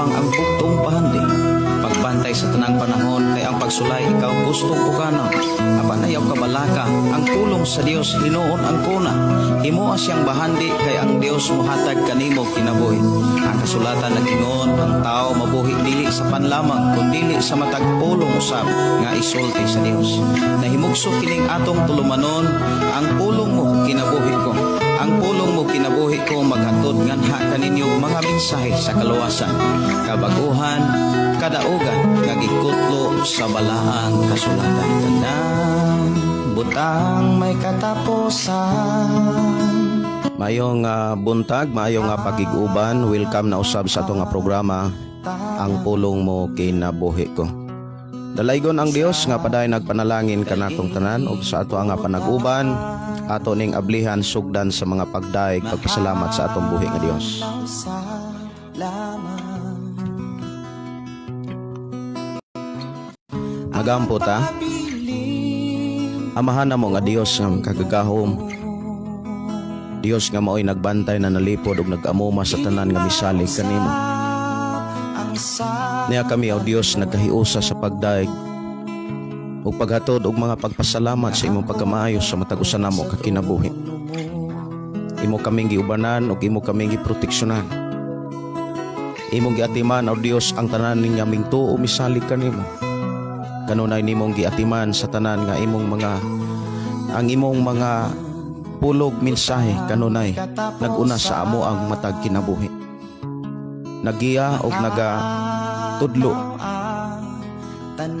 lamang ang bugtong pahandi. Pagbantay sa tanang panahon kay ang pagsulay ikaw gustong pukanon. Apanayaw kabalaka ang pulong sa Dios hinuon ang kuna. Himo siyang bahandi kay ang Dios mohatag kanimo kinabuhi. Ang kasulatan nagingon ang tao mabuhi dili sa panlamang kundi sa matag pulong usab nga isulti sa Dios. Nahimugso kining atong tulumanon ang pulong mo kinabuhi ko. Ang pulong mo kinabuhi ko maghatod nganha kaninyong mga mensahe sa kaluwasan, kabaguhan, kadaugan nga gikutlo sa balaang kasulatan. Tandang butang may katapusan. Mayong buntag, mayong pagiguban. Welcome na usab sa atong programa ang pulong mo kinabuhi ko. Dalaygon ang Dios nga paday nagpanalangin kanatong tanan ug sa ato ang panaguban ato ning ablihan sugdan sa mga pagdaig pagpasalamat sa atong buhi nga Dios. Magampo ta. Amahan na mo nga Dios nga kagagahom. Dios nga mao'y nagbantay na nalipod ug nag-amuma sa tanan nga misalig kanimo. Niya kami o Dios nagkahiusa sa pagdaig ug paghatod og mga pagpasalamat sa imong pagkamaayo sa matag usa namo ka kinabuhi. Imo kaming giubanan ug imo kaming giproteksyonan. Imong giatiman o Dios ang tanan ning aming tuo misalig kanimo. Kanunay nimong giatiman sa tanan nga imong mga pulog mensahe kanunay naguna sa amo ang matag kinabuhi. Nagiya og nagatudlo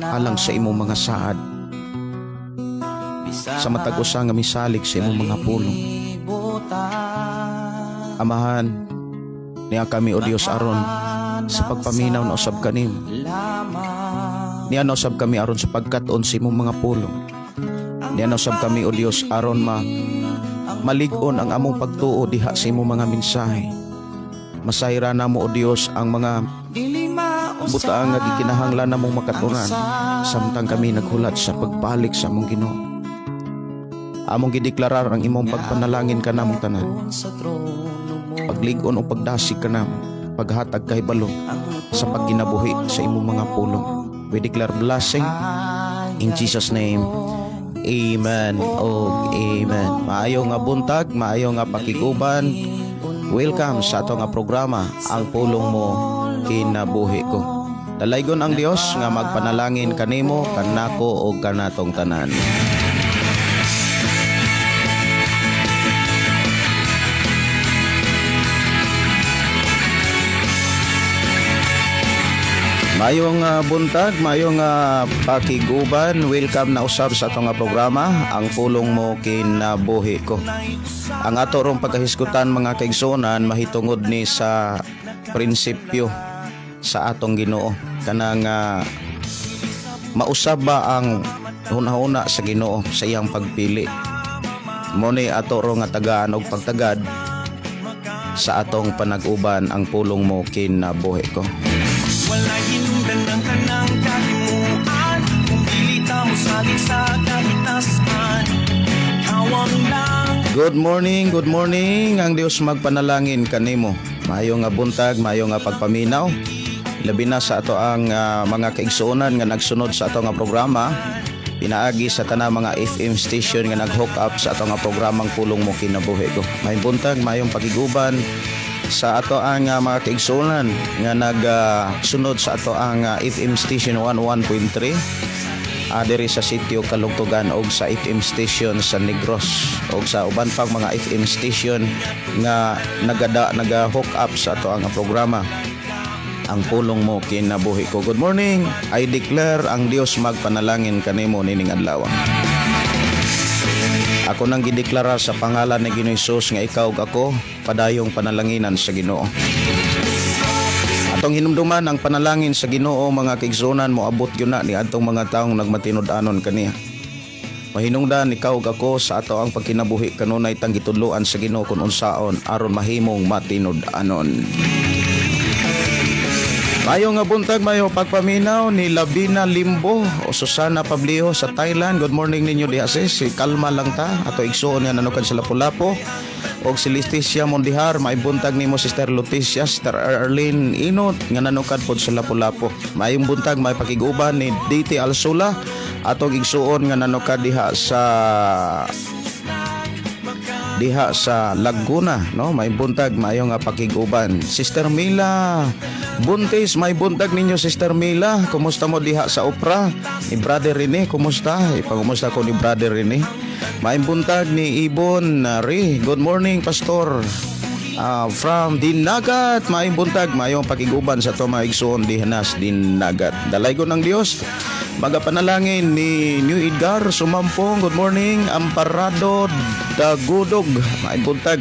alang sa imong mga saad sa matag usa nga misalig sa imong mga pulong. Amahan niya kami o Dios aron sa pagpaminaw na usab kanimo. Niya na usab kami aron sa pagkat-on sa imong mga pulong. Niya na usab kami o Dios aron malig-on ang among pagtuo diha sa imong mga mensahe. Masayra namo o Dios ang mga butaang nga gikinahanglan namong makaturan samtang kami naghulat sa pagbalik sa among Ginoo. Among gideklarar ang imong pagpanalangin kanamong tanan. Paglig-on o pagdasig kanamo, paghatag kahibalo sa pagkinabuhi sa imong mga pulong. We declare blessing in Jesus name. Amen o amen. Maayo nga buntag, maayo nga pakiguban. Welcome sa ato nga programa ang pulong mo kinabuhi ko. Dalaygon ang Dios nga magpanalangin kanimo, kanako o kanatong tanan. Mayong buntag, mayong pakiguban. Welcome na usab sa atong programa ang pulong mo kinabuhi ko. Ang ato rong pagkahisgutan mga kaigsunan mahitungod ni sa prinsipyo sa atong Ginoo. Kanang mausab ba ang hunahuna sa Ginoo sa iyang pagpili. Mo ni ato rong nga tagaan og pagtagad sa atong panag-uban ang pulong mo kinabuhi ko. Wala hinungdan ng kanang kahimuan kung dilita mo salit sa kahitasan. Kawang lang. Good morning. Ang Dios magpanalangin kanimo. Mayo nga buntag, mayo nga pagpaminaw. Labi na sa ato ang mga kaigsuonan nga nagsunod sa ato nga programa. Pinaagi sa tanang mga FM station nga nag-hook up sa ato nga programang pulong mo kinabuhi ko. May buntag, mayong pakiguban sa ato ang mga kaigsuonan nga nagsunod sa ato ang FM station 11.3 diri sa sitio Kalugtugan og sa FM station sa Negros og sa uban pang mga FM station nga naga-hook up sa ato ang programa ang pulong mo kinabuhi ko. Good morning. I declare ang Dios magpanalangin kanimo nining adlaw. Ako nang gideklara sa pangalan ni Ginoong Hesus nga ikaw ug ako padayong panalanginan sa Ginoo. Atong hinumduman ang panalangin sa Ginoo mga kaigsuonan moabot gyud na ni adtong mga taong nagmatinud-anon kaniya. Mahinungdan ikaw ug ako sa ato ang pagkinabuhi kanunay tang gitudloan sa Ginoo kun unsaon aron mahimong matinud-anon. Mayo nga buntag, mayo pagpaminaw ni Labina Limbo o Susana Pablio sa Thailand. Good morning ninyo diha si kalma lang ta. Ato igsuon nga nanukan sa Lapu-Lapu. og si Leticia Mondihar, maibuntag nimo Sister Leticia, Sister Arlene Inot nga nanukad pod sa Lapu-Lapu. Maayong buntag may pakiguban ni DT Alsula atong igsuon nga nanukad diha sa Laguna, no? May buntag maayong nga pakiguban. Sister Mila Buntis, may buntag ninyo Sister Mila. Kumusta mo diha sa Opera? Ni Brother Rene, kumusta? Ipangumusta ko ni Brother Rene. May buntag ni Ibon Ri. Good morning, Pastor. From Dinagat, may buntag, mayong pakiguban sa to mga igsoon dihanas Dinagat. Dalay ko ng Dios. Magapanalangin ni New Edgar Sumampong. Good morning, Amparado Dagudog. May buntag.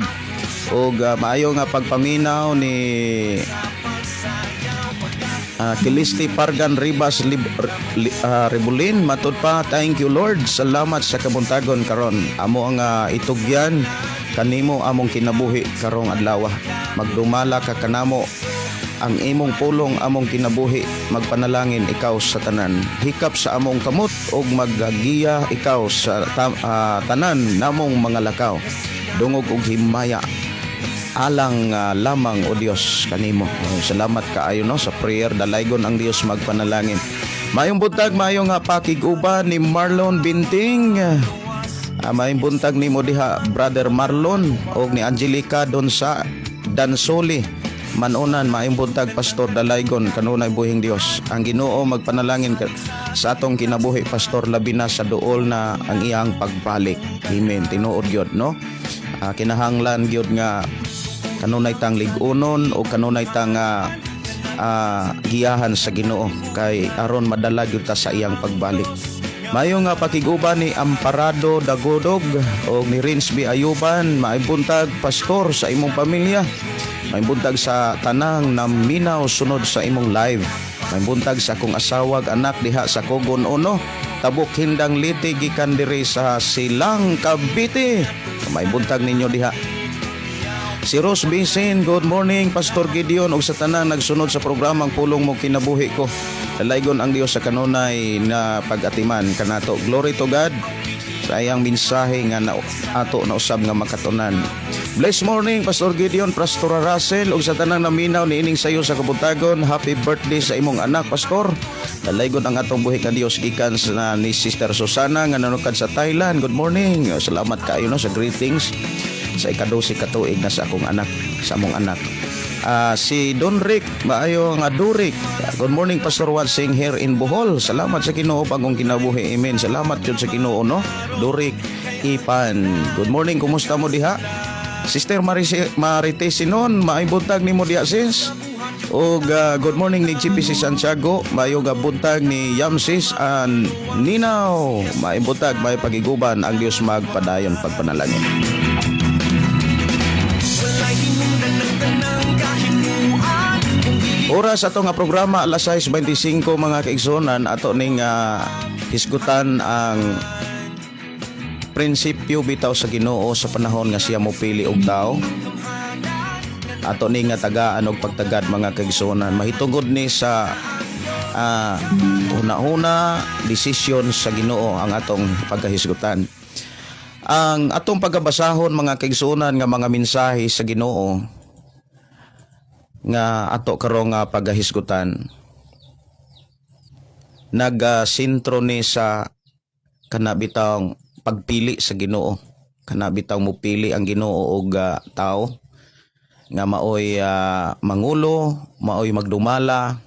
Og maayo nga pagpaminaw ni Kilisti Pargan Ribas Rebulin. Matud pa, thank you Lord, salamat sa kabuntagon karon. Amo ang itugyan kanimo among kinabuhi karong adlaw. Magdumala ka kanamo ang imong pulong among kinabuhi. Magpanalangin ikaw sa tanan, hikap sa among kamot og magagiya ikaw sa tanan namong mga lakaw. Dungog og himaya alang lamang o Dios kanimo. Salamat kaayo no sa prayer. Dalaygon ang Dios magpanalangin. Mayong buntag, mayong pakiguban ni Marlon Binting. Mayong buntag ni mo diha Brother Marlon og ni Angelica don sa Dansoli Manunan. Mayong buntag, Pastor. Dalaygon kanunay buhing Dios. Ang Ginoo magpanalangin sa atong kinabuhi, Pastor, labi na sa duol na ang iyang pagbalik. Amen. Tinuod gyud no. Kinahanglan gyud nga kanunay tang ligunon o kanunay tang giyahan sa Ginoo kay aron madala gyud ta sa iyang pagbalik. Mayo nga pakiguban ni Amparado Dagudog o ni Rinsby Ayuban. Maibuntag, Pastor, sa imong pamilya. Maibuntag sa tanang naminaw sunod sa imong live. Maibuntag sa akong asawag anak diha sa Kogon Uno, Tabuk Hindang Liti gikan diri sa Silang Cavite. Maibuntag ninyo diha. Si Rose Bisin, good morning, Pastor Gideon, og sa tanang nagsunod sa programang Pulong Mo Kinabuhi Ko. Dalaygon ang Dios sa kanunay na pag-atiman kanato. Glory to God sa iyang mensahe nga ato na usab nga makatunan. Blessed morning, Pastor Gideon, Pastor Russell, og sa tanang naminaw ni ining sayo sa kabuntagon. Happy birthday sa imong anak, Pastor. Dalaygon ang atong buhi ka Dios gikan sa ni Sister Susana nga nanukad sa Thailand. Good morning. Salamat kaayo no sa greetings sa ika-12 katuig na sa akong anak, sa among anak. Si Don Rick, maayo nga Durik. Good morning, Pastor Watsing here in Bohol. Salamat sa Ginoo pagong kinabuhi. Amen. Salamat jud sa Ginoo no. Durik Ipan. Good morning, kumusta mo diha? Sister Marite Sinon, maay buntag nimo diha sis. Og good morning ni GPC Santiago. Mayo nga buntag ni Yamsis and Ninaw. Maay buntag, maay pagiguban ang Dios magpadayon pagpanalangin. Oras ato nga programa alas 6:25 mga kaigsonan ato ning hisgutan ang prinsipyo bitaw sa Ginoo sa panahon nga siya mopili og tao. Ato ning nga tagaan og pagtagad mga kaigsonan mahitungod ni sa una-una desisyon sa Ginoo ang atong pagkahisgutan. Ang atong pagabasahon mga kaigsonan nga mga mensahe sa Ginoo nga ato karong pagahisgutan nagsintro ni sa kanabitang pagpili sa Ginoo, kanabitang mupili ang Ginoo og tao nga maoy mangulo, maoy magdumala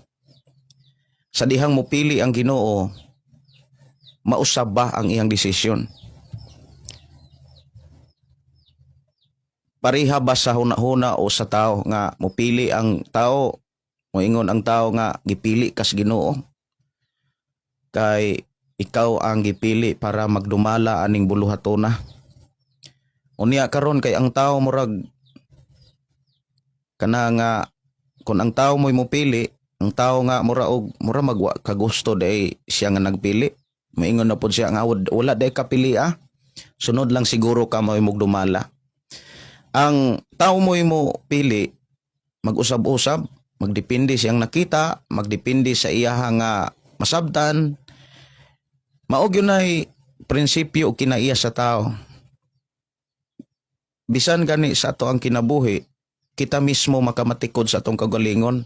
sa dihang mupili ang Ginoo. Mausab ba ang iyang desisyon? Pareha ba sa hunahuna o sa tao nga mupili ang tao, moingon ang tao nga gipili kas Ginoo kay ikaw ang gipili para magdumala aning buluhatona. Unya karon kay ang tao murag kana nga kun ang tao mo'y mupili, ang tao nga mura magwa kagusto day siya nga nagpili. Moingon na pud siya nga wala day kapili sunod lang siguro ka mo'y magdumala. Ang tao mo pili, mag-usab-usab, magdepende siyang nakita, magdepende sa iyahang masabtan. Maog yun ay prinsipyo o kinaiya sa tao. bisan gani sa ato ang kinabuhi, kita mismo makamatikod sa atong kagalingon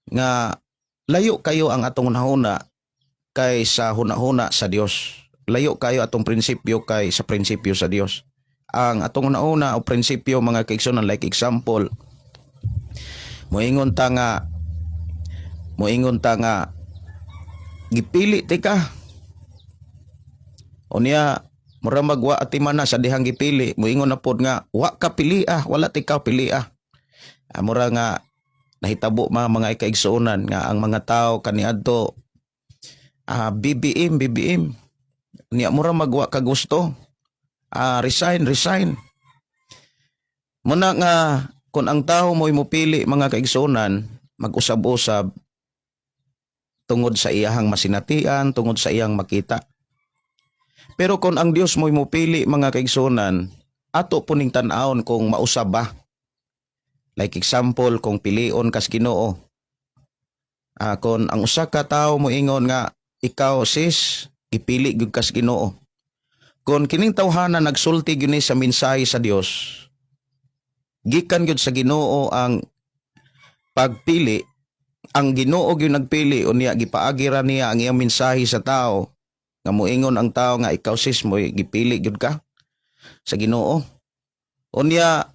nga layo kayo ang atong hunahuna kay sa hunahuna sa Dios. Layo kayo atong prinsipyo kay sa prinsipyo sa Dios. Ang atong hunahuna o prinsipyo mga kaigsunan, like example, moingon ta nga gipili ti ka. Unya mura magwa atimana sa dihang gipili, moingon na pod nga wa ka pili wala ti ka pili mura nga nahitabo mga ikaigsuonan nga ang mga tao kaniadto BBM niya mura magwa ka gusto, resign. Muna nga kung ang tao mo'y mupili mga kaigsuonan, mag-usab-usab tungod sa iyahang masinatian, tungod sa iyang makita. Pero kung ang Dios mo'y mupili mga kaigsuonan, ato puning tan-aon kung mausab ba. Like example, kung pilion kas Ginoo. Kung ang usa ka tawo mo ingon nga ikaw sis, ipili gyud kas Ginoo. Kung kining tawhana nagsulti gyud ni sa mensahe sa Dios, gikan gyud sa Ginoo ang pagpili, ang Ginoo gyud nagpili unya gipaagi ra niya ang iyang mensahe sa tao nga moingon ang tao nga ikaw sis mo gipili gyud ka sa Ginoo. Unya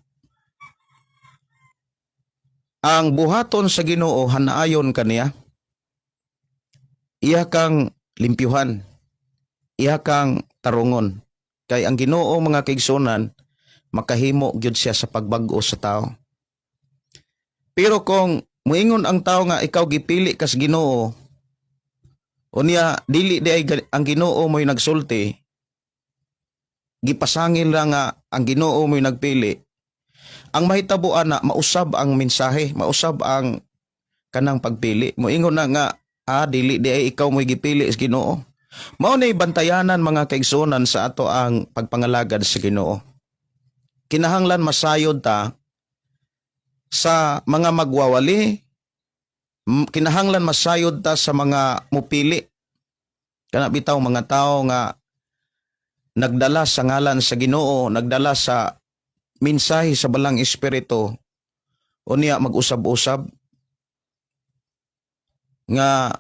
ang buhaton sa Ginoo hanaayon kaniya. Iya kang limpyuhan. Iya kang tarungon. Kay ang Ginoo mga kaigsunan makahimo gyud siya sa pagbag-o sa tao. Pero kung muingon ang tao nga ikaw gipili kas Ginoo, unya dili di ay ang Ginoo mo'y nagsulti, gipasangil lang nga ang Ginoo mo'y nagpili, ang mahitabuan na mausab ang mensahe, mausab ang kanang pagpili. Moingon na nga dili di ay ikaw mo'y gipili sa Ginoo. Mao nay bantayanan mga kaigsuonan sa ato ang pagpangalagad sa Ginoo. Kinahanglan masayod ta sa mga magwawali, kinahanglan masayod ta sa mga mupili. Kana bitaw mga tao nga nagdala sa ngalan sa Ginoo, nagdala sa mensahe sa balang espiritu, unya mag-usab-usab nga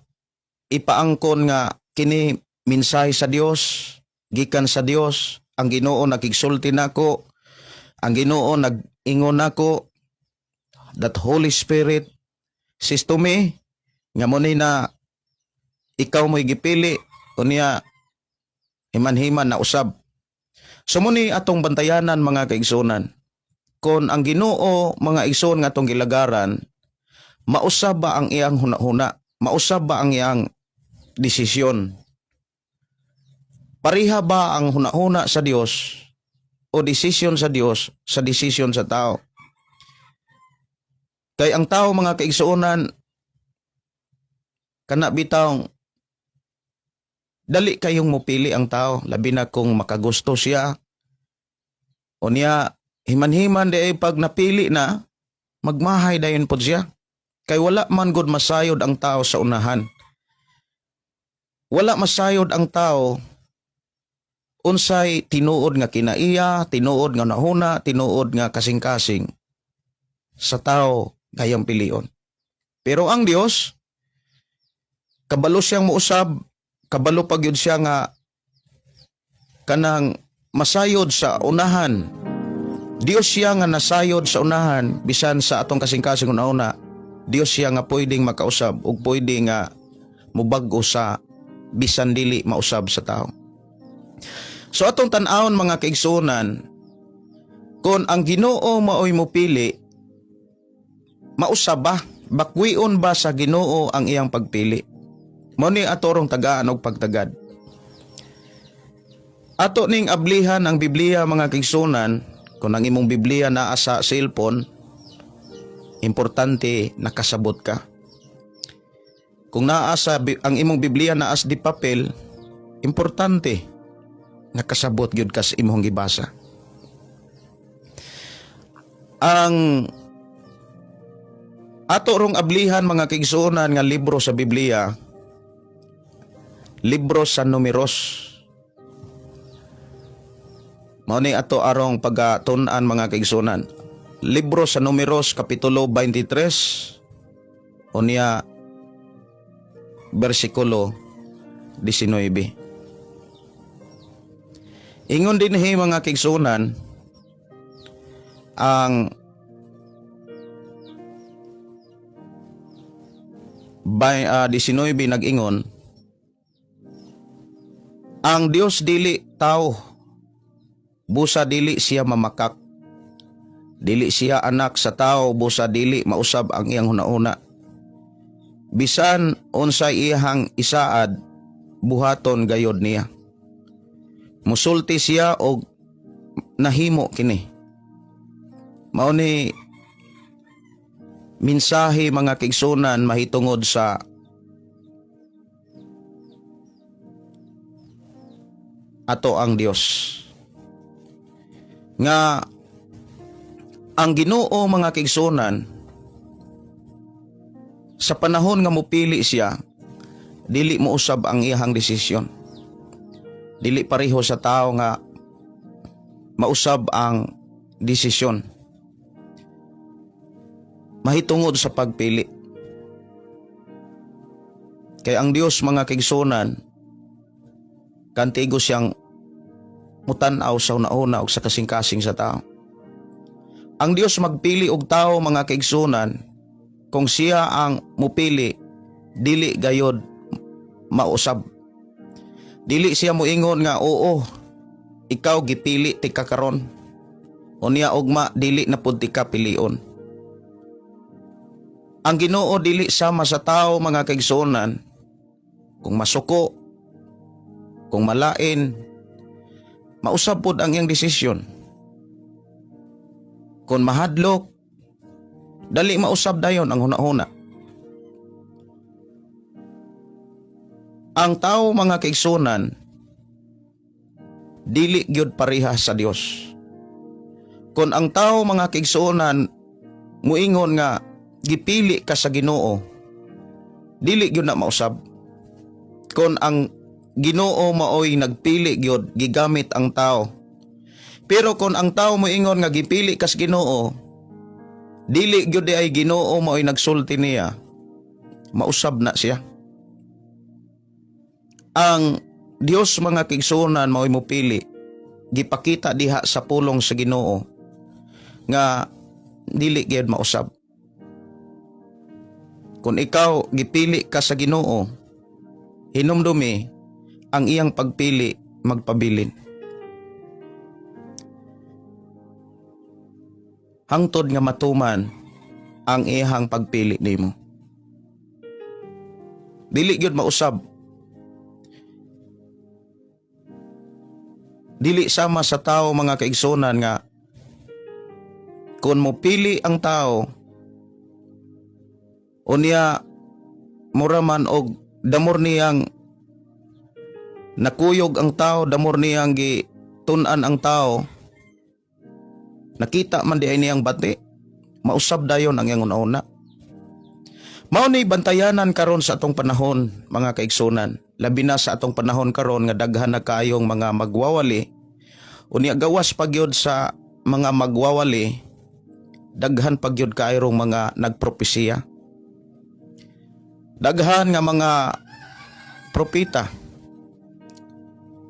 ipaangkon nga kini mensahe sa Dios, gikan sa Dios, ang Ginoo nakigsulti nako, ang Ginoo nag-ingon nako, that Holy Spirit says to me, nga mo na ikaw mo'y gipili, unya himan-himan na usab. So muni atong bantayanan mga kaigsunan. Kung ang Ginoo mga igsoon nga atong gilagaran, mausab ba ang iyang hunahuna? Mausab ba ang iyang desisyon? Pariha ba ang hunahuna sa Dios o desisyon sa Dios sa desisyon sa tao? Kay ang tao mga kaigsuonan kana bitaw dali kayong mupili ang tao, labi na kung makagusto siya. Unya himan-himan di ay pag napili na, magmahay dayon pod siya. Kay wala man gud masayod ang tao sa unahan. Wala masayod ang tao unsay tinuod nga kinaiya, tinuod nga nahuna, tinuod nga kasing-kasing sa tao gayang pilion. Pero ang Dios, kabalo siyang muusab, kabalo pa gyud siya nga kanang masayod sa unahan. Dios siya nga nasayod sa unahan bisan sa atong kasing-kasing una. Dios siya nga pwedeng makausab ug pwede nga mubag-o sa bisan dili mausab sa tao. So atong tan-awon mga kaigsuonan, kung ang Ginoo maoy mopili, mausab ba? Bakwion ba sa Ginoo ang iyang pagpili? Mao ni atorong tagaan og pagtagad. Ato ning ablihan ang Biblia mga kaigsuonan, kung ang imong Biblia naa sa cellphone, importante nakasabot ka. Kung naa sa ang imong Biblia naa sa di papel, importante nakasabot gyud ka sa imong gibasa. Ang ato rong ablihan mga kaigsuonan nga libro sa Biblia, libro sa Numeros. Mao ni ato arong pagtun-an mga kaigsunan. Libro sa Números kapitulo 23 unya bersikulo 19. Ingon dinhi mga kaigsunan ang 19 nag-ingon, ang Dios dili tao, busa dili siya mamakak. Dili siya anak sa tao, busa dili mausab ang iyang hunahuna. Bisan unsay iyang isaad, buhaton gayod niya. Musulti siya og nahimo kini. Mao ni mensahe mga kaigsunan mahitungod sa ato ang Dios. Nga ang Ginoo mga kaigsunan sa panahon nga mupili siya, dili mo usab ang iyang desisyon. Dili pareho sa tao nga mausab ang desisyon. Mahitungod sa pagpili. Kay ang Dios mga kaigsunan, kantigo siyang mutan-aw sa una-una ug sa kasing-kasing sa tao. Ang Dios magpili og tao mga kaigsunan, kung siya ang mupili, dili gayod mausab. Dili siya moingon nga oo, ikaw gipili ti kakaron. Unya ugma dili na pud ti ka pilion. Ang Ginoo dili sama sa tao mga kaigsunan, kung masuko, kung malain, mausab pud ang iyang desisyon. Kung mahadlok, dali mausab dayon ang hunahuna. Ang tao mga kaigsunan, dili gyud pareha sa Dios. Kung ang tao mga kaigsunan muingon nga gipili ka sa Ginoo, dili gyud na mausab. Kung ang Ginoo maoy nagpili gyud, gigamit ang tao. Pero kung ang tao moingon nga gipili kas Ginoo, dili gyud ay Ginoo maoy nagsulti niya, mausab na siya. Ang Dios mga kaigsunan maoy mopili, gipakita diha sa pulong sa Ginoo nga dili gyud mausab. Kung ikaw gipili ka sa Ginoo, hinumdumi ang iyang pagpili magpabilin. Hangtod nga matuman ang iyang pagpili nimo. Dili gyud mausab. Dili sama sa tao mga kaigsunan nga kung mopili ang tao, unya mura man og damor niyang nakuyog ang tao, damor niyang gitun-an ang tao, nakita man di ay niyang bati, mausab dayon ang iyang una-una. Mao ni bantayanan karon sa atong panahon mga kaigsunan, labi na sa atong panahon karon nga daghan na kayong mga magwawali, unya gawas pagyod sa mga magwawali, daghan pagyod kayrong mga nagpropesiya. Daghan nga mga propeta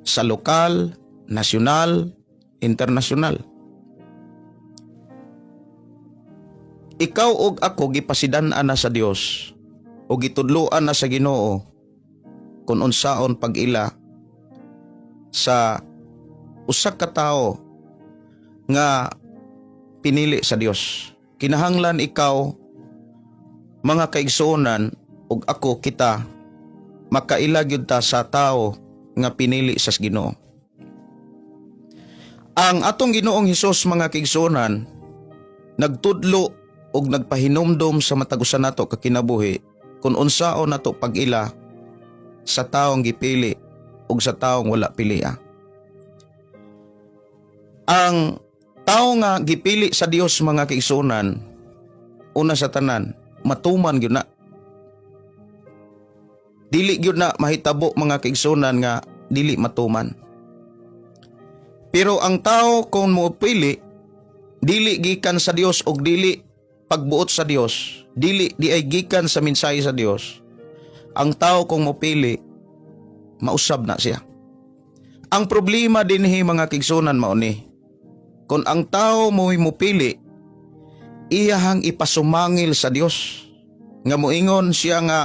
sa lokal, nasyonal, internasyonal. Ikaw og ako gipasidan-an na sa Dios o gitudloan na sa Ginoo kung unsaon pag-ila sa usa ka tawo nga pinili sa Dios. Kinahanglan ikaw mga kaigsuonan ug ako kita makaila gyud ta sa tawo nga pinili sa Ginoo. Ang atong Ginoong Hesus mga kaigsuonan nagtudlo og nagpahinumdom sa matagusan nato kakinabuhi kung unsaon nato pag-ila sa taong gipili ug sa taong wala pilia. Ang tao nga gipili sa Dios mga kaigsuonan, una sa tanan, matuman gyud na. Dili gyud na mahitabo mga kaigsuonan nga dili matuman. Pero ang tao kung moupili, dili gikan sa Dios og dili pagbuot sa Dios, dili di ay gikan sa mensahe sa Dios. Ang tao kung mopili, mausab na siya. Ang problema dinhi mga kigsunan mao ni, kung ang tao mo'y mupili, iyahang ipasumangil sa Dios. Nga moingon siya nga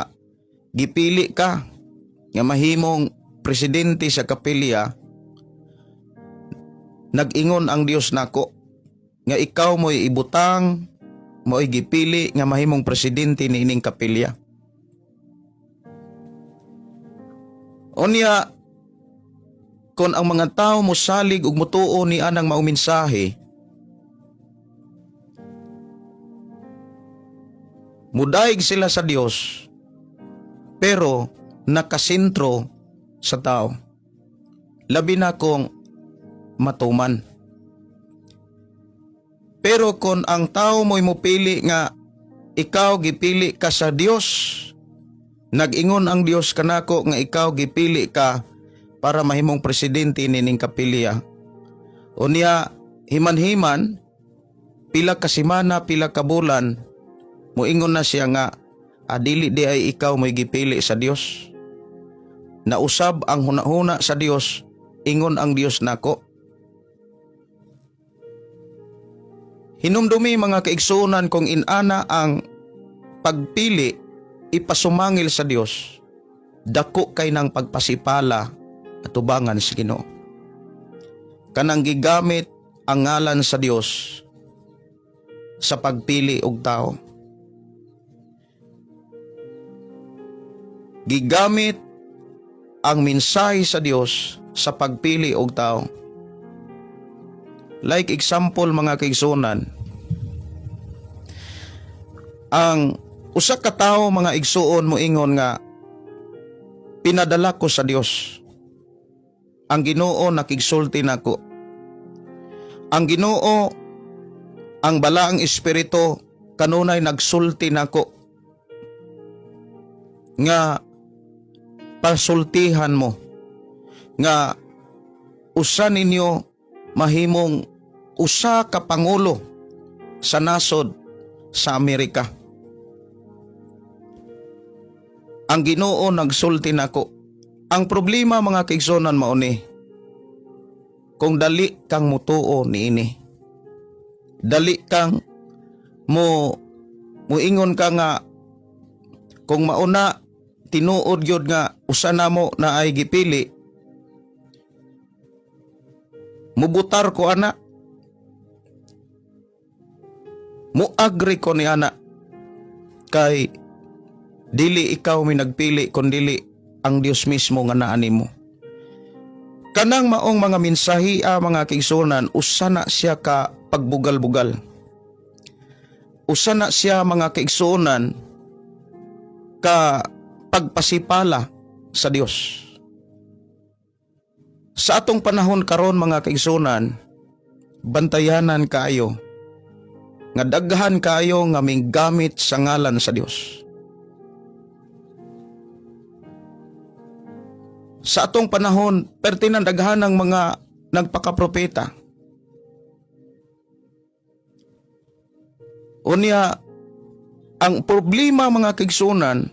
gipili ka nga mahimong presidente sa kapilya, nag-ingon ang Dios nako nga ikaw mo'y ibutang, mo'y gipili nga mahimong presidente ni ining kapilya. Unya, kung ang mga tao mosalig ug motuo ni anang maong mensahe, mudaig sila sa Dios, pero nakasentro sa tao. Labi na kung matuman. Pero kung ang tao mo'y mupili nga ikaw gipili ka sa Dios, nag-ingon ang Dios kanako nga ikaw gipili ka para mahimong presidente nining kapilya. Unya, himan-himan, pila ka semana, pila ka bulan, moingon na siya nga, adili di ay ikaw mo'y gipili sa Dios. Nausab ang hunahuna sa Dios, ingon ang Dios nako. Hinumdumi mga kaigsunan kung inana ang pagpili ipasumangil sa Dios, dako kay ng pagpasipala at tubangan sa Ginoo. Kanang gigamit ang ngalan sa Dios sa pagpili og tao. Gigamit ang mensahe sa Dios sa pagpili og tao. Like example mga kaigsunan, ang usa ka tawo mga igsuon moingon nga pinadala ko sa Dios. Ang Ginoo nakigsulti nako. Ang Ginoo, ang balaang espiritu kanunay nagsulti nako nga pasultihan mo nga usa ninyo mahimong usa ka pangulo sa nasod sa Amerika. Ang Ginoo nagsulti nako. Ang problema mga kaigsunan mao ni, kung dali kang mutuo niini, dali kang muingon ka nga kung mauna tinuod gyud nga usa namo na ay gipili, mubutar ko ana, muagri ko ni ana, kay dili ikaw may nagpili kundi ang Dios mismo nga naa nimo. Kanang maong mga mensahe mga kaigsunan, usa na siya ka pagbugal-bugal. Usa na siya mga kaigsunan ka pagpasipala sa Dios. Sa atong panahon karon mga kaigsunan, bantayanan kaayo nga daghan kaayo nga minggamit sa ngalan sa Dios. Sa atong panahon, pertinan daghan ng mga nagpakapropeta. Unya, ang problema mga kaigsunan,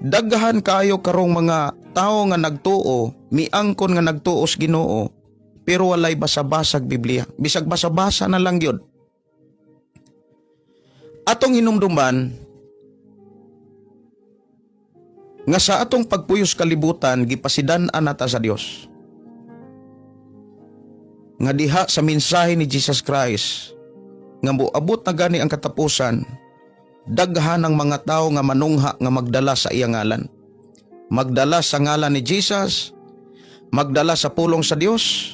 daghan kayo karong mga tao nga nagtuo, miangkon nga nagtuos Ginoo, pero walay basa-basag Biblia. Bisag basa-basa na lang yun. Atong hinumduman, nga sa atong pagpuyos kalibutan, gipasidan-an nata sa Dios. Nga diha sa mensahe ni Jesus Christ, nga moabot na gani ang katapusan, daghan ng mga tao nga manungha nga magdala sa iyang ngalan. Magdala sa ngalan ni Jesus, magdala sa pulong sa Dios,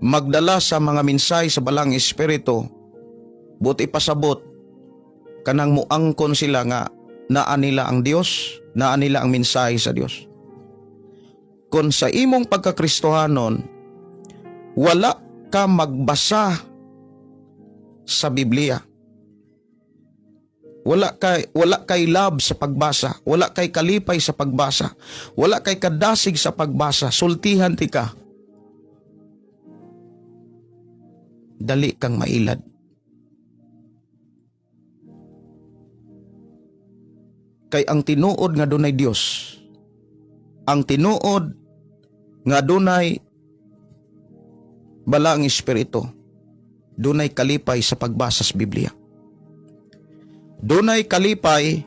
magdala sa mga mensahe sa balang espiritu, buti pasabot, kanang muangkon sila nga naa nila ang Dios, naa nila ang mensahe sa Dios. Kung sa imong pagkakristohanon, wala ka magbasa sa Biblia, wala kay love sa pagbasa, wala kay kalipay sa pagbasa, wala kay kadasig sa pagbasa, sultihan ti ka. dali kang mailad. Kay ang tinuod nga dunay Dios, ang tinuod nga dunay balaang espiritu, dunay kalipay sa pagbasa sa Biblia. Dunay kalipay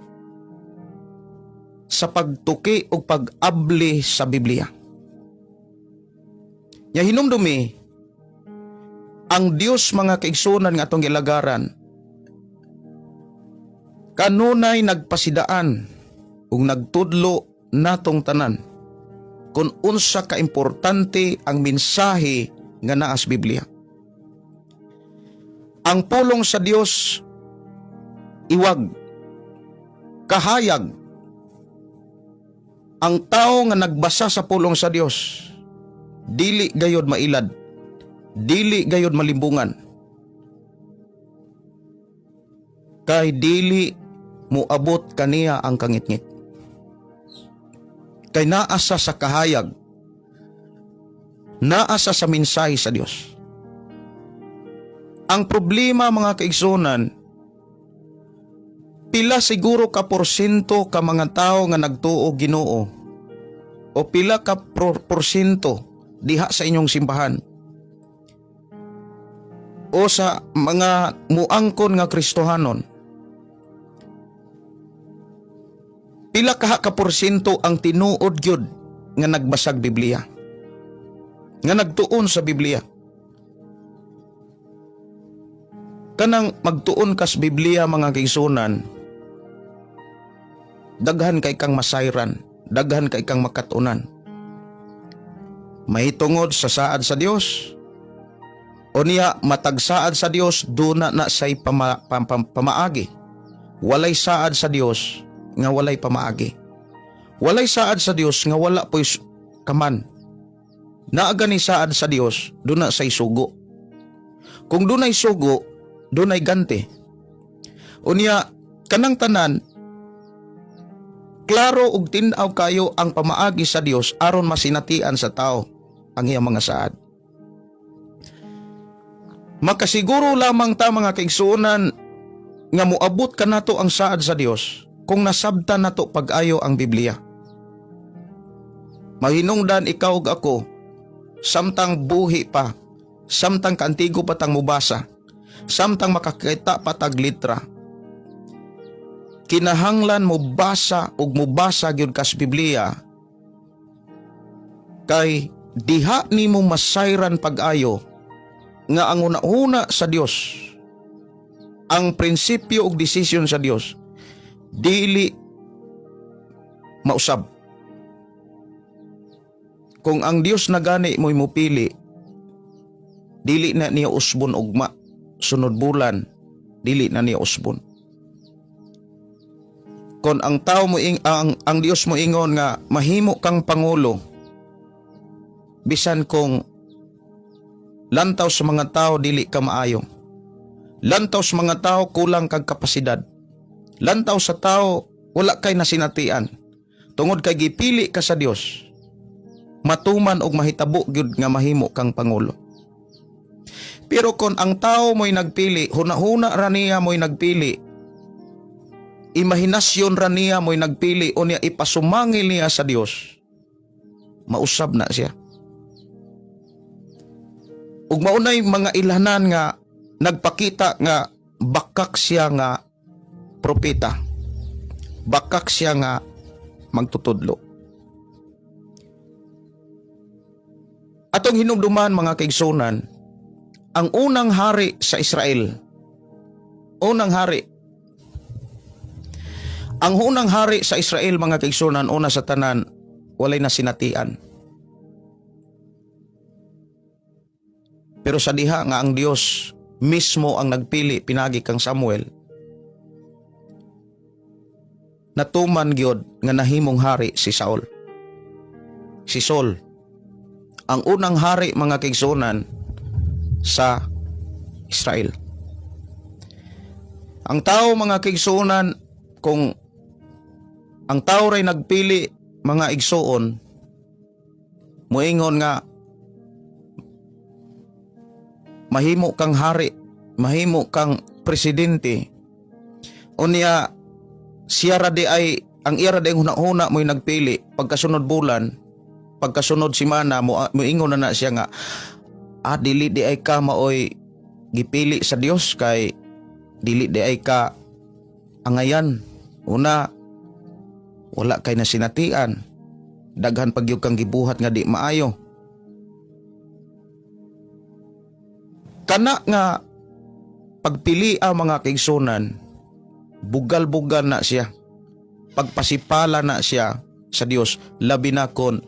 sa pagtuki o pag-abli sa Biblia. Ya hinumdumi, ang Dios mga kaigsunan nga atong gilagaran, kanunay nagpasidaan ug nagtudlo natong tanan kung unsa ka importante ang mensahe nga naa sa Biblia. Ang pulong sa Dios iwag, kahayag. Ang tao nga nagbasa sa pulong sa Dios, dili gayod mailad, dili gayod malimbungan. Kay dili muabot kaniya ang kangitngit. Kay naasa sa kahayag, naasa sa mensahe sa Dios. Ang problema mga kaigsunan, pila siguro ka porsyento ka mga tao nga nagtuo Ginoo o pila ka porsyento diha sa inyong simbahan o sa mga muangkon nga Kristohanon, pila ka porsyento ang tinuod gyud nga nagbasag Biblia, nga nagtuon sa Biblia. Kanang magtuon kas Biblia mga kaigsunan, daghan kay kang masayran, daghan kay kang makatunan. Mahitungod sa saad sa Dios, o niya matagsaad sa Dios, duna na say pamaagi. Walay saad sa Dios nga walay pamaagi. Walay saad sa Dios nga wala po'y kaman. Naaga ni saad sa Dios, duna say sugo. Kung dunay sugo, dunay ganti. O niya kanang tanan, klaro ug tin-aw kayo ang pamaagi sa Dios aron masinatian sa tao ang iyang mga saad. Makasiguro lamang ta mga kaigsuonan nga moabot kanato ang saad sa Dios kung nasabtan nato pag-ayo ang Biblia. Mahinungdan ikaw ug ako, samtang buhi pa, samtang kaantigo pa tang mubasa, samtang makakita pa tag litra, kinahanglan mo basa ug mubasa gyud kas Biblia kay diha nimo masayran pag-ayo nga ang una-una sa Dios, ang prinsipyo ug desisyon sa Dios dili mausab. Kung ang Dios na gani mo'y mupili, dili na niya usbon ugma, sunod bulan dili na niya usbon. Kung ang tao mo ang Dios mo ingon nga mahimo kang pangulo, bisan kung lantaw sa mga tao dili ka maayo, lantaw sa mga tao kulang kag kapasidad, lantaw sa tao wala kay nasinatian, tungod kay gipili ka sa Dios, matuman og mahitabo gyud nga mahimo kang pangulo. Pero kung ang tao mo'y nagpili, huna-huna ra niya mo'y nagpili, imahinasyon ra niya mo'y nagpili o niya ipasumangil niya sa Dios, mausab na siya. Ug maunay mga ilhanan nga nagpakita nga bakak siya nga propeta, bakak siya nga magtutudlo. Atong hinumduman mga kaigsunan, ang unang hari sa Israel, unang hari, ang unang hari sa Israel mga kaigsunan, una sa tanan, walay nasinatian. Pero sa diha nga ang Dios mismo ang nagpili pinagi kang Samuel, natuman gyud nga nahimong hari si Saul. Si Saul, ang unang hari mga kaigsunan sa Israel. Ang tao mga kaigsunan, kung ang tao ray nagpili mga igsuon, moingon nga mahimo kang hari, mahimo kang presidente. Unya siya ra di ay ang ira di huna-huna mo'y nagpili pagkasunod bulan, pagkasunod semana moingon na siya nga dili di ay ka maoy gipili sa Dios kay dili di ay ka angayan. Una, wala kay nasinatian, daghan pagyug kang gibuhat nga di maayo. Kana nga pagpili ang mga kaigsunan, bugal-bugal na siya, pagpasipala na siya sa Dios, labi na kon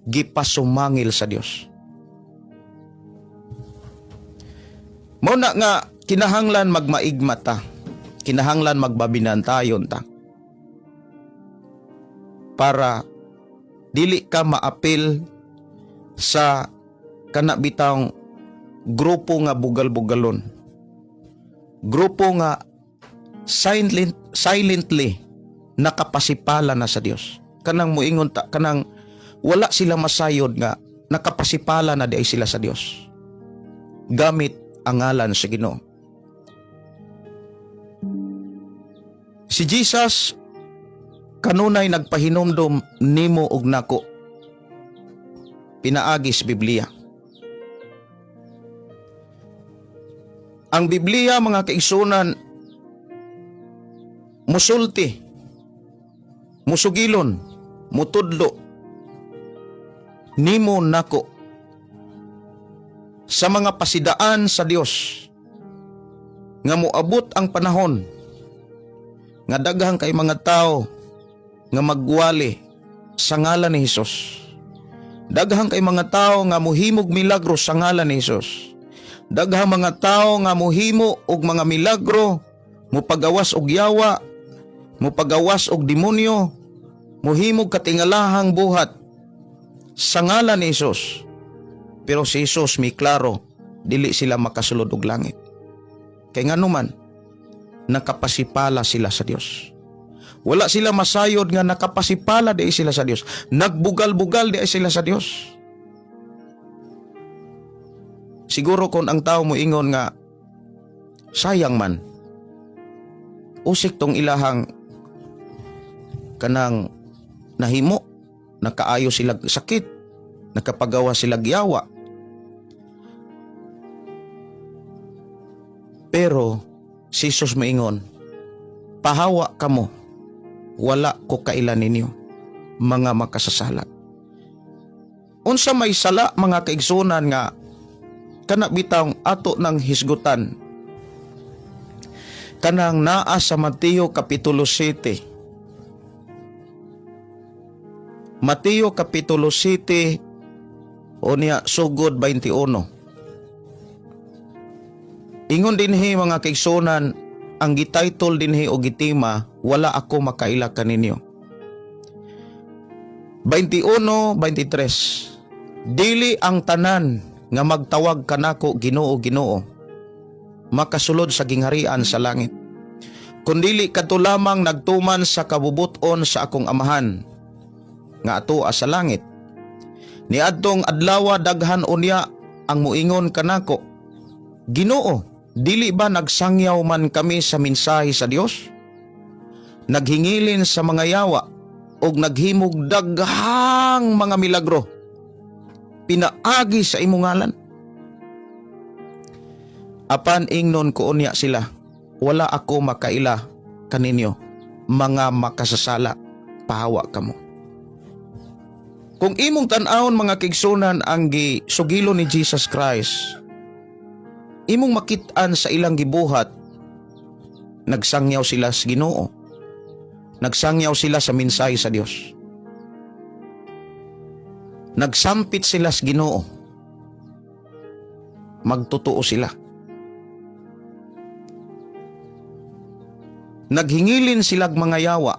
gipasumangil sa Dios. Mao na nga kinahanglan magmaigma ta, kinahanglan magbabinantayon ta, para dili ka maapil sa kana bitang grupo nga bugal-bugalon, grupo nga silently nakapasipala na sa Dios. Kanang muingon ta, kanang wala sila masayod nga nakapasipala na di ay sila sa Dios gamit ang ngalan sa Ginoo. Si Jesus kanunay nagpahinomdom nimo ug nako pinaagi sa Biblia. Ang Biblia, mga kaigsunan, musulti, musugilon, mutudlo nimo nako sa mga pasidaan sa Dios nga moabot ang panahon nga daghang kay mga tao nga magwali sa ngalan ni Hesus. Daghang kay mga tao nga muhimog milagro sa ngalan ni Hesus. Daghang mga tao nga muhimo og mga milagro, mupagawas og yawa, mupagawas og demonyo, muhimog katingalahang buhat sa ngalan ni Hesus. Pero si Hesus may klaro, dili sila makasulod og langit. Kay nganuman, nakapasipala sila sa Dios. Wala sila masayod nga nakapasipala di sila sa Dios. Nagbugal-bugal di sila sa Dios. Siguro kung ang tao mo ingon nga sayang man, usik tong ilahang kanang nahimo, nakaayo sila sakit, nakapagawa sila giyawa. Pero si Jesus maingon, pahawa kamo, wala ko kailan ninyo, mga makasasala. Unsa may sala, mga kaigsunan, nga kana bitang ato ng hisgutan, kanang naa sa Mateo Kapitulo 7. Mateo Kapitulo 7 o niya sugod 21. Ingon dinhi, mga kaigsunan, ang gititle dinhi o gitima, wala ako makaila kaninyo. 21-23. Dili ang tanan nga magtawag kanako Ginoo, Ginoo, makasulod sa gingharian sa langit, kundili kadto lamang nagtuman sa kabubuton sa akong Amahan nga atoa sa langit. Niadtong adlaw daghan unya ang muingon kanako, Ginoo, dili ba nagsangyaw man kami sa mensahe sa Dios? Naghingilin sa mga yawa og naghimog daghang mga milagro pinaagi sa imong ngalan. Apan ingnon ko unya sila, wala ako makaila kaninyo, mga makasasala, pahawa kamo. Kung imong tan-awon, mga kaigsunan, ang gisugilo ni Jesus Christ, imong makit-an sa ilang gibuhat, nagsangyaw sila sa Ginoo, nagsangyaw sila sa mensahe sa Dios, nagsampit sila sa Ginoo, magtotoo sila, naghingilin silag mga yawa,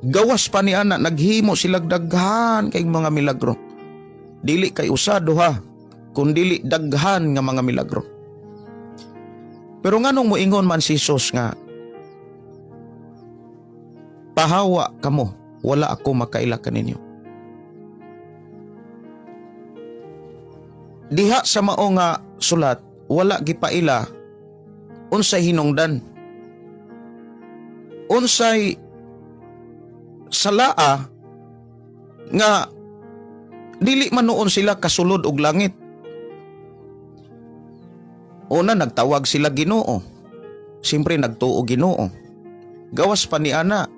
gawas pa ni ana, naghimo silag daghan kay mga milagro, dili kay usa duha, kundi daghan nga mga milagro. Pero nganong moingon man si Jesus nga, pahawa kamo, wala ako makaila kaninyo. Diha sa mao nga sulat, wala gipaila, unsay hinungdan? Unsay salaa nga dili man noon sila kasulod og langit? Una, nagtawag sila Ginoo. Siyempre nagtuo Ginoo. Gawas pa ni ana,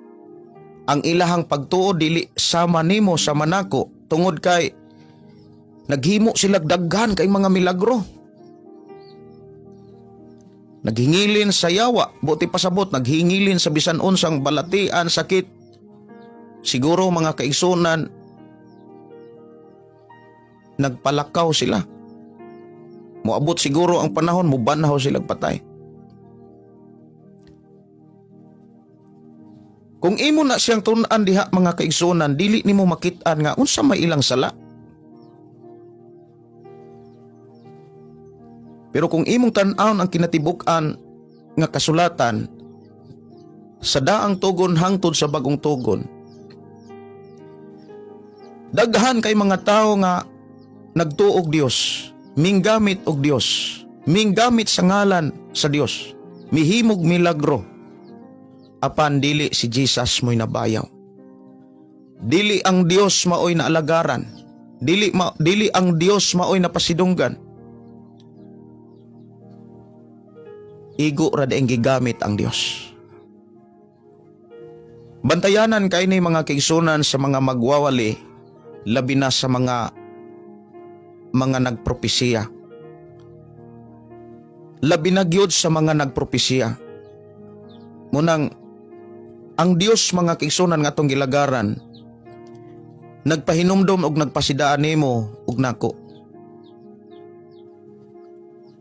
ang ilahang pagtuo dili sama nimo sama nako, tungod kay naghimo sila daghan kay mga milagro. Naghingilin sa yawa, buti pasabot, naghingilin sa bisan unsang balatian, sakit. Siguro mga kaigsunan, nagpalakaw sila. Moabot siguro ang panahon, mubanaw sila patay. Kung imo na siyang tun-an diha mga kaigsunan, dili nimo makit-an nga unsa may ilang sala. Pero kung imong tan-awon ang kinatibuk-an nga kasulatan sa daang tugon hangtod sa bagong tugon, daghan kay mga tao nga nagtuog Dios, minggamit og Dios, minggamit sa ngalan sa Dios, mihimog milagro, apan dili si Jesus mo'y nabayaw. Dili ang Dios maoy naalagaran, dili ang Dios maoy napasidunggan. Igo ra daing gigamit ang Dios. Bantayanan kay ni mga kaigsunan sa mga magwawali, labi na sa mga nagpropesiya. Labi na gyud sa mga nagpropesiya. Munang ang Dios mga kaigsunan nga atong gilagaran, nagpahinumdom og nagpasidaan nimo ug nako.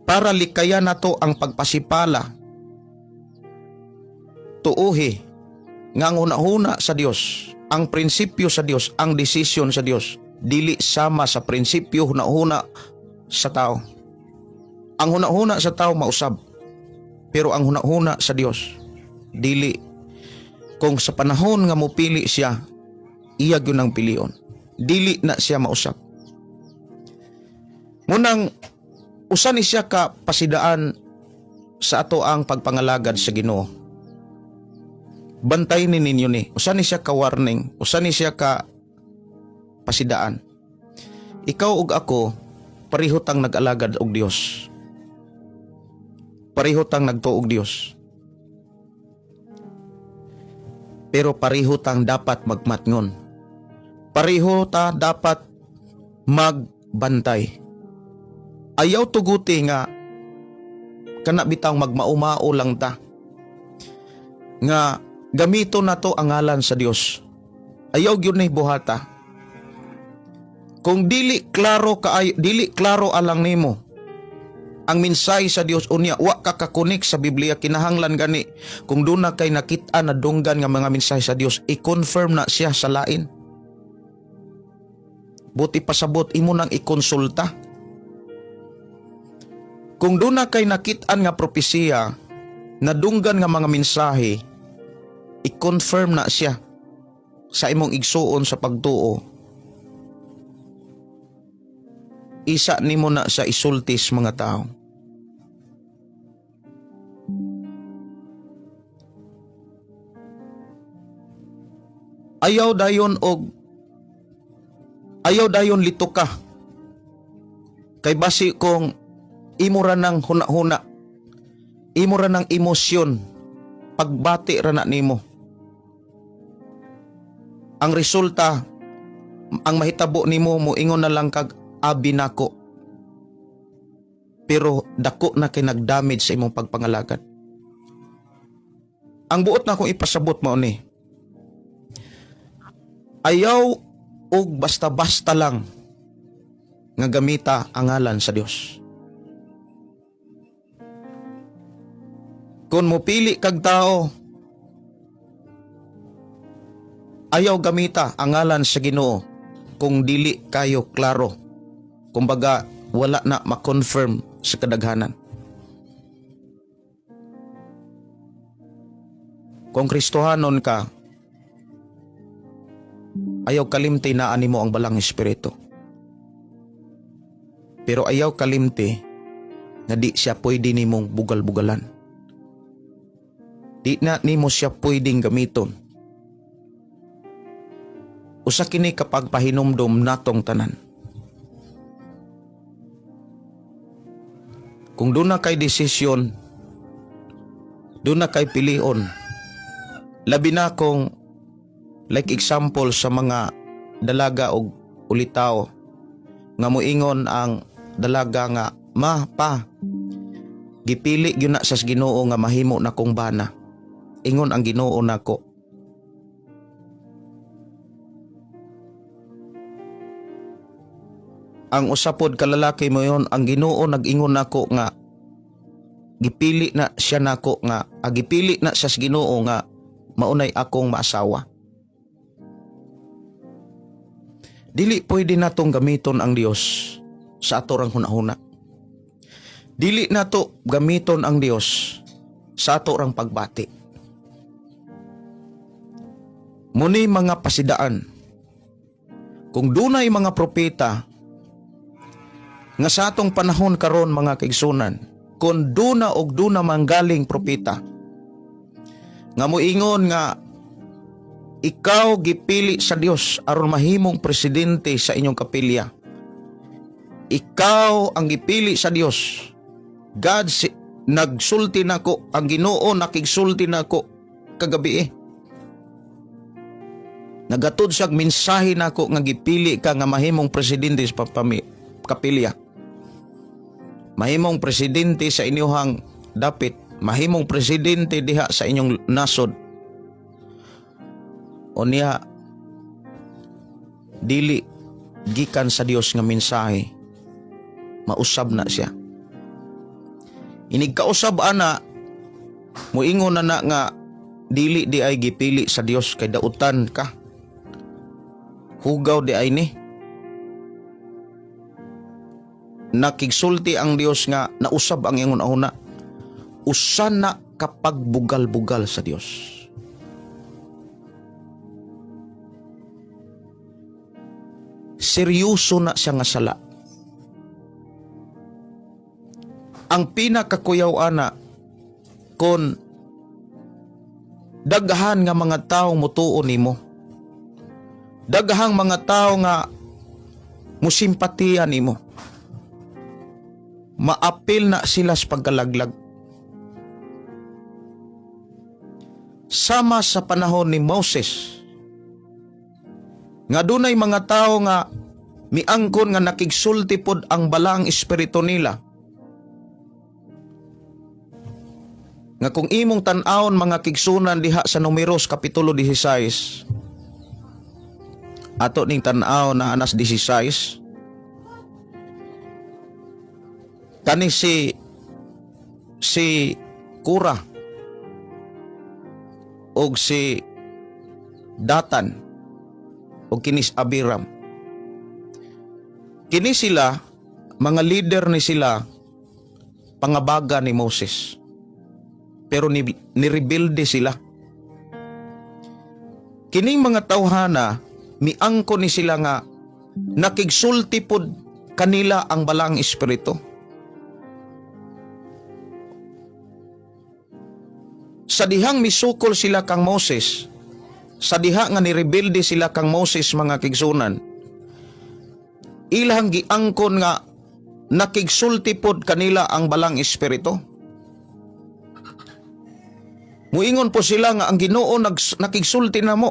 Para likayan nato ang pagpasipala, tuuhi nga ang hunahuna sa Dios, ang prinsipyo sa Dios, ang desisyon sa Dios, dili sama sa prinsipyo hunahuna sa tao. Ang hunahuna sa tao mausab, pero ang hunahuna sa Dios dili. Kung sa panahon nga mupili siya, iya gyud ang pilion, dili na siya mausab. Munang usa ni siya ka pasidaan sa ato ang pagpangalagad sa Ginoo. Bantay ni ninyo ni, usa ni siya ka warning, usa ni siya ka pasidaan. Ikaw ug ako, pareho tang nag-alagad og Dios. Pareho tang nagtuog Dios. Pero pareho tang dapat magmatngon. Pareho ta dapat magbantay. Ayaw tuguti nga kana bitang magmaumao lang ta nga gamito na to ang ngalan sa Dios. Ayaw gyud ni buhata. Kung dili klaro alang nimo ang mensahe sa Dios, unya wa ka kakunik sa Biblia, kinahanglan gani kung duna kay nakit-an na dunggan nga mga mensahe sa Dios, i-confirm na siya sa lain. Buti pasabot imo nang ikonsulta. Kung duna kay nakit-an nga propesiya, nadunggan nga mga mensahe, i-confirm na siya sa imong igsuon sa pagtuo. Isa nimo na sa isultis mga tao. Ayaw dayon lito ka. Kay basi kung imo ra nang huna-huna, imo ra nang emosyon, pagbati ra na nimo. Ang resulta, ang mahitabo nimo, moingon na lang kag abi nako. Pero dako na kay nagdamage sa imong pagpangalagad. Ang buot na akong ipasabot mo ni, ayaw og basta-basta lang nga gamita ang ngalan sa Dios. Kung mupili kag tao, ayaw gamita ang ngalan sa Ginoo kung dili kayo klaro. Kumbaga, wala na ma-confirm sa kadaghanan. Kung Kristohanon ka, ayaw kalimti na animo ang balang espiritu. Pero ayaw kalimti nga di siya pwede nimong bugal-bugalan. Di na nimo siya pwedeng gamiton. Usa kini kapag pahinumdom natong tanan. Kung doon na kay desisyon, doon na kay pilion, labi na kung like example sa mga dalaga o ulitaw nga moingon ang dalaga nga, ma, pa, gipili gyud na sa Ginoo nga mahimo na kong bana. Ingon ang Ginoo nako. Ang usapod kalalaki mo yon, ang Ginoo nag-ingon nako nga gipili na siya nako nga gipili na siya sa Ginoo nga maunay akong maasawa. Dili pwede natong gamiton ang Dios sa ato rang hunahuna. Dili nato gamiton ang Dios sa ato rang pagbati. Muni mga pasidaan. Kung dunay mga propeta nga sa atong panahon karon mga kaigsunan, kung duna og duna manggaling propeta nga moingon nga ikaw gipili sa Dios aron mahimong presidente sa inyong kapilya. Ikaw ang gipili sa Dios. Nagsulti nako, ang Ginoo nakigsulti nako kagabi. Nagatod siya mensahe nako nga gipili ka nga mahimong presidente sa kapilya. Mahimong presidente sa inyong dapit, mahimong presidente diha sa inyong nasod. O niya, dili gikan sa Dios nga mensahe, mausab na siya. Inig kausab ana, muingon na nga dili di ay gipili sa Dios kay dautan ka. Hugaw di ay ni. Nakigsulti ang Dios nga nausab ang ingon una. Usan na kapag bugal-bugal sa Dios. Seryoso na siya nga sala. Ang pinakakuyaw ana kon daghan nga mga tawo mutuon nimo. Daghang mga tawo nga musimpatiya nimo. Maapil na sila sa pagkalaglag. Sama sa panahon ni Moses, nga dunay mga tao nga miangkon nga nakigsulti pod ang balang espiritu nila. Nga kung imong tan-awon mga kigsunan diha sa Numeros Kapitulo 16, ato ning tan-aw na anas 16, kani si Kura og si Datan og kini si Abiram. Kini sila mga leader ni sila pangabaga ni Moses. Pero nirebilde sila. Kining mga tawhana miangko ni sila nga nakigsulti pod kanila ang balang espiritu. Sa dihang misukol sila kang Moses, sa diha nga nirebilde sila kang Moses mga kigsunan, ilang giangkon nga nakigsulti pod kanila ang balang espiritu. Muingon po sila nga ang Ginoo nakigsulti na mo.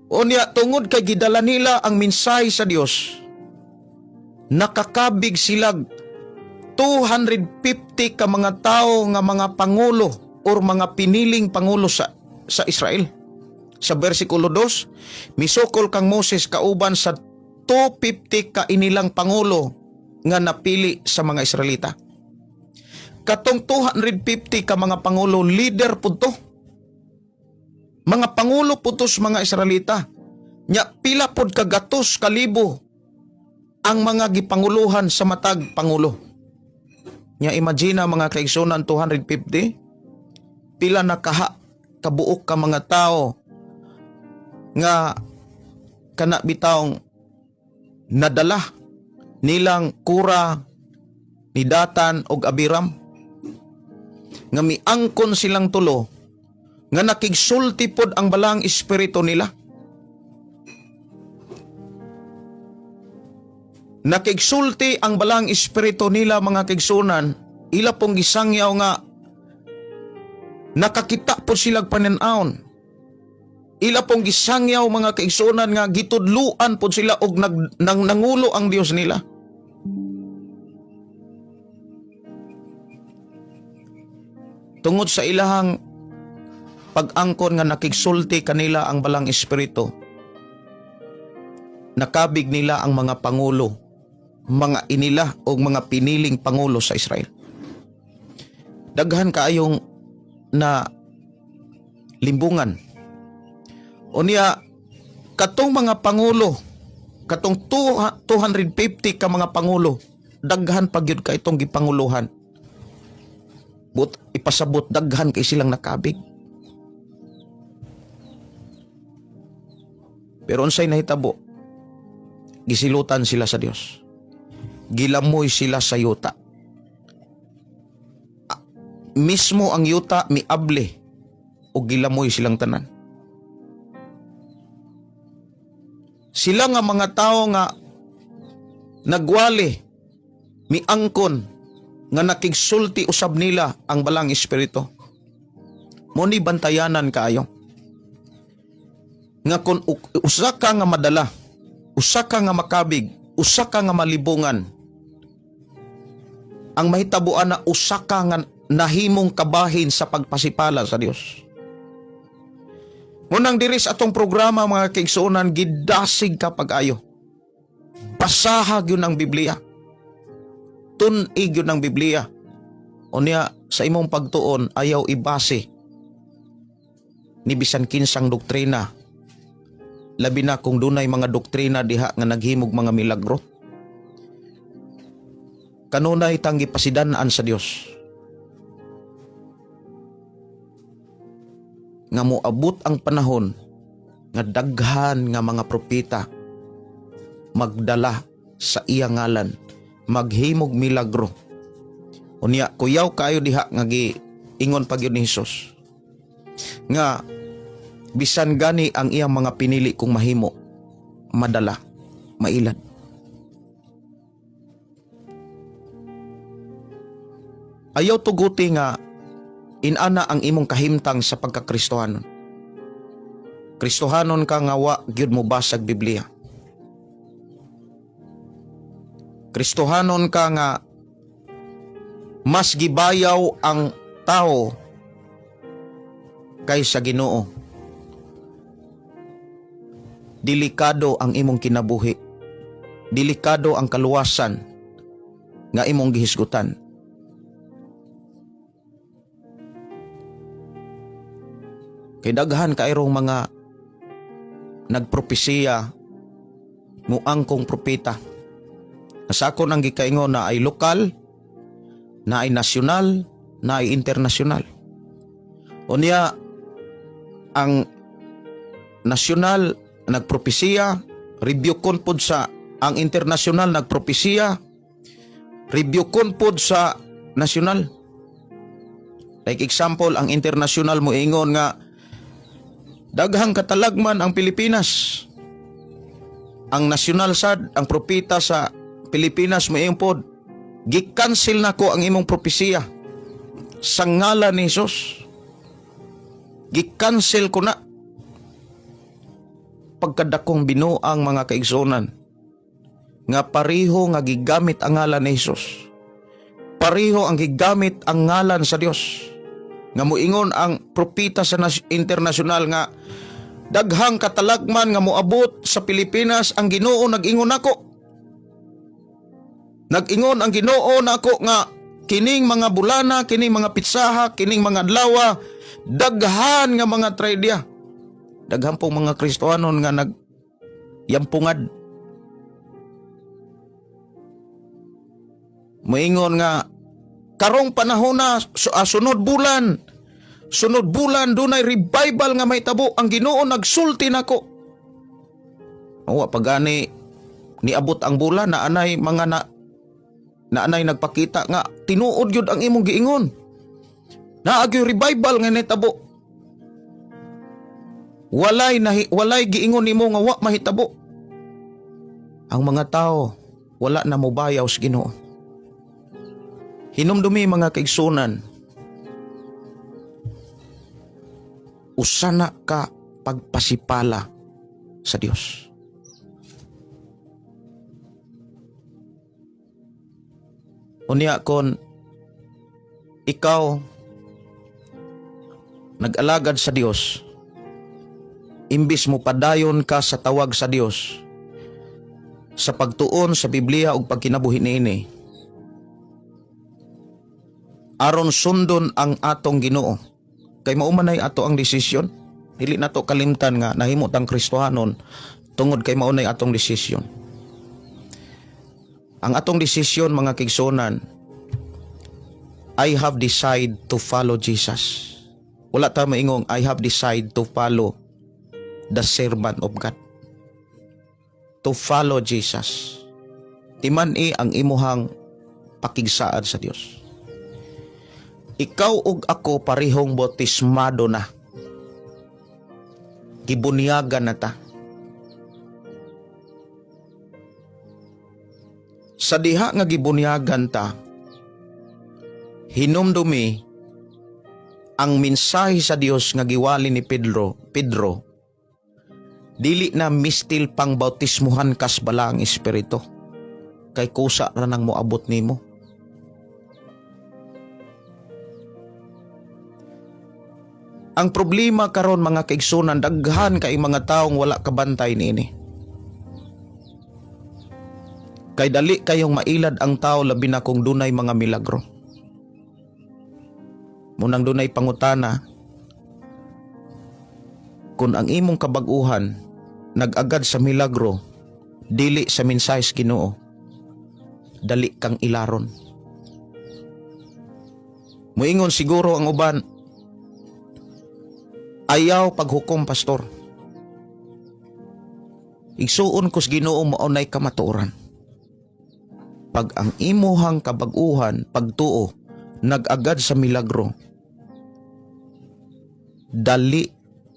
Unya tungod kay gidala nila ang mensahe sa Dios, nakakabig silag 250 ka mga tao nga mga pangulo or mga piniling pangulo sa Israel. Sa versikulo 2, misukol kang Moses kauban sa 250 ka inilang pangulo nga napili sa mga Israelita. Katong 250 ka mga pangulo, leader po to. Mga pangulo po to sa mga Israelita. Nya pila pod kagatos kalibo ang mga gipanguluhan sa matag pangulo. Nya imagine mga kaigsunan 250, pila na kabuok ka mga tao nga kana bitawng nadala nilang Kura, ni Datan og Abiram, nga miangkon silang tulo, nga nakigsulti pod ang balang espiritu nila. Nakigsulti ang balang espiritu nila, mga kaigsunan, ila pong gisangyaw nga nakakita po silang panin-aon. Ila pong gisangyaw, mga kaigsunan, nga gitudluan po sila og nangulo ang Dios nila. Tungod sa ilahang pag-angkon nga nakigsulti kanila ang balang espiritu, nakabig nila ang mga pangulo, mga inila o mga piniling pangulo sa Israel. Daghan kaayong na limbungan. Unya, katong mga pangulo, katong 250 ka mga pangulo, daghan pagyud ka itong gipanguluhan. Ipasabot, daghan kay silang nakabig. Pero unsay nahitabo? Gisilutan sila sa Dios. Gilamoy sila sa yuta. Mismo ang yuta miable o gilamoy silang tanan. Sila nga mga tao nga nagwali, miangkon, nga nakigsulti usab nila ang balang espiritu. Muni bantayanan kaayo. Nga kung usa ka nga madala, usa ka nga makabig, usa ka nga malibungan, ang mahitabuan na usa ka nga nahimong kabahin sa pagpasipala sa Dios. Ngunang diri sa atong programa, mga kaigsuonan, gidasig ka pag-ayo. Basahag yun ang Biblia. Tunig yun ang Biblia. Unya, sa imong pagtuon, ayaw ibase ni bisan kinsang doktrina. Labi na kung dunay mga doktrina diha nga naghimog mga milagro. Kanunay tanggi pasidanaan sa Dios. Nga moabot ang panahon nga daghan nga mga propeta magdala sa iya ngalan, maghimog milagro. Unya, kuyaw kayo diha nga giingon pa gyud ni Hesus nga bisan gani ang iyang mga pinili kong mahimo, madala, mailad. Ayaw tuguti nga inana ang imong kahimtang sa pagkakristohanon. Kristohanon ka nga wa gyud mo basag Biblia. Kristohanon ka nga mas gibayaw ang tao kaysa Ginoo. Delikado ang imong kinabuhi. Delikado ang kaluwasan nga imong gihisgutan. Kay daghan kairong mga nagpropesiya muangkong propeta. Asako nang gikaingon na ay lokal, na ay nasyonal, na ay internasyonal. Unya, ang nasyonal nagpropesiya, rebuke pod sa ang internasyonal nagpropesiya, rebuke pod sa nasyonal. Like example, ang internasyonal mo ingon nga daghang katalagman ang Pilipinas. Ang nasyonal sad, ang propeta sa Pilipinas mo ingon pod, gi-cancel nako ang imong propesiya sa ngalan ni Hesus. Gi-cancel ko na. Pagkadakong binuang mga kaigsunan nga pariho nga gigamit ang ngalan ni Hesus. Pariho ang gigamit ang ngalan sa Dios. Nga moingon ang propeta sa internasyonal nga daghang katalagman nga moabot sa Pilipinas, ang Ginoo nag-ingon nako. Nag-ingon ang Ginoo nako nga kining mga bulana, kining mga pitsaha, kining mga adlaw, daghan nga mga tragedya. Daghan pong mga Kristohanon nga nagyampungad. Moingon nga karong panahon na sunod bulan dunay revival nga may tabo, ang Ginoo nagsulti nako. Wa pagani niabot ang bulan na anay mga na anay nagpakita nga tinuod yun ang imong giingon. Naagyo revival nga nitabo. Walay giingon nimo nga wa mahitabo. Ang mga tao wala na mobayaw sa Ginoo. Hinumdumi mga kaigsunan, usana ka pagpasipala sa Dios. Unya kon ikaw nag-alagad sa Dios, imbis mo padayon ka sa tawag sa Dios, sa pagtuon sa Biblia ug pagkinabuhi niini, aron sundon ang atong Ginoo. Kay mao man ay ato ang desisyon. Dili nato kalimtan nga nahimo tang Kristohanon tungod kay mao nay atong desisyon. Ang atong desisyon mga kigsunan, I have decided to follow Jesus. Wala ta maingong I have decided to follow the servant of God. To follow Jesus. Timan-i ang imuhang pakigsaad sa Dios. Ikaw ug ako parihong bautismado na. Gibunyagan na ta. Sa diha nga gibunyagan ta, hinumdumi ang mensahe sa Dios nga giwali ni Pedro, dili na mistil pang bautismuhan kas bala ang Espiritu. Kay kusa ra nang moabot nimo. Ang problema karon mga kaigsunan, daghan kay mga taong wala kabantay niini. Kay dali kayong mailad ang tao labi na kung dunay mga milagro. Munang dunay pangutana, kung ang imong kabag-uhan nag-agad sa milagro, dili sa mensahe sa Ginoo, dali kang ilaron. Muingon siguro ang uban, ayaw paghukom pastor. Igsuon ko sa Ginoo maunay kamatuoran. Pag ang imuhang kabag-uhan, pagtuo, nag-agad sa milagro, dali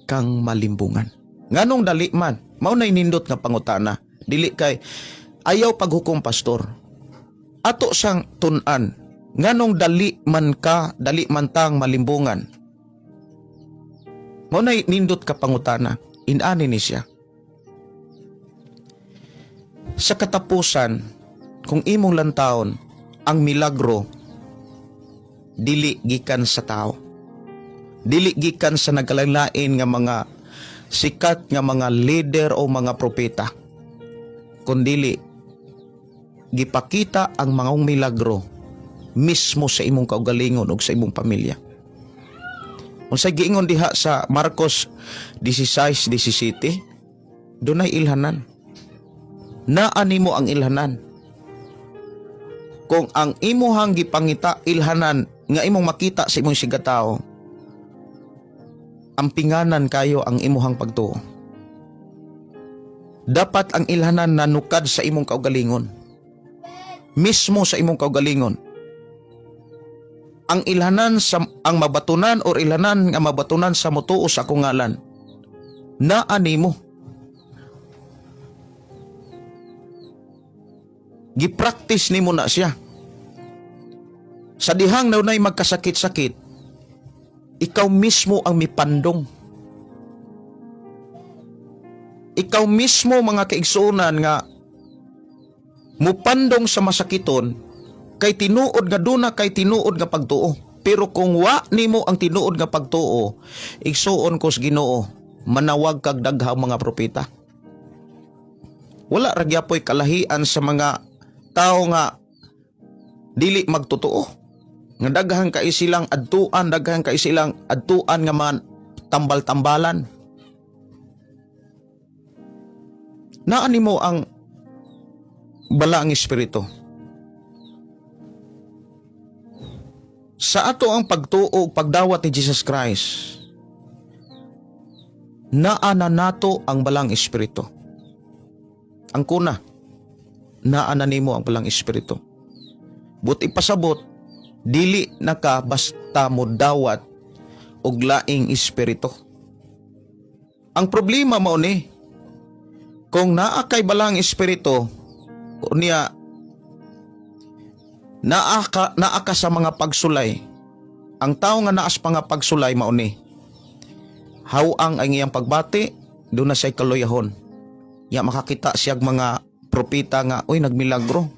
kang malimbungan. Nganong dali man? Maunay nindot nga pangutana. Dili kay ayaw paghukom pastor. Ato sang tun-an. Nganong dali man tang malimbungan. Maunay nindot ka pangutana. Inani ni siya. Sa katapusan, kung imong lantawon, ang milagro dili gikan sa tao. Dili gikan sa nagkalain nga mga sikat nga mga leader o mga propeta. Kundili gipakita ang mga milagro mismo sa imong kaugalingon ug sa imong pamilya. Unsay giingon diha sa Marcos 16:17, dunay ilhanan. Naani mo ang ilhanan. Kung ang imuhang gipangita ilhanan nga imong makita sa imong sigatao, ampinganan kayo ang imuhang pagtuo. Dapat ang ilhanan nanukad sa imong kaugalingon. Mismo sa imong kaugalingon. Ang ilhanan ang mabatunan or ilhanan nga mabatunan sa mutuo sa akong ngalan, naani mo. Gipractice nimo na siya. Sa dihang na unay magkasakit-sakit, ikaw mismo ang mipandong. Ikaw mismo mga kaigsunan nga mupandong sa masakiton kay tinuod nga duna kay tinuod nga pagtuo. Pero kung wa nimo ang tinuod nga pagtuo, igsuon ko sa Ginoo, manawag kag daghang mga propeta. Wala ra gyapon kalahian sa mga tao nga dili magtotoo. Nga daghan kay silang adtuan, daghan kay silang adtuan nga man tambal-tambalan. Naani mo ang balaang espiritu. Sa ato ang pagtuo, pagdawat ni Jesus Christ, naana nato ang balang espiritu. Ang kuna, naa na nimo ang balang espiritu. But ipasabot, dili na ka basta mo dawat og laing espiritu. Ang problema mao ni, kung naa kay balang espiritu, unya naa ka sa mga pagsulay, ang tao nga naas pa nga pagsulay mao ni, hawang ang iyang pagbati, doon na siya'y kaluyahon. Ya makakita siyag mga propeta nga, uy, nagmilagro.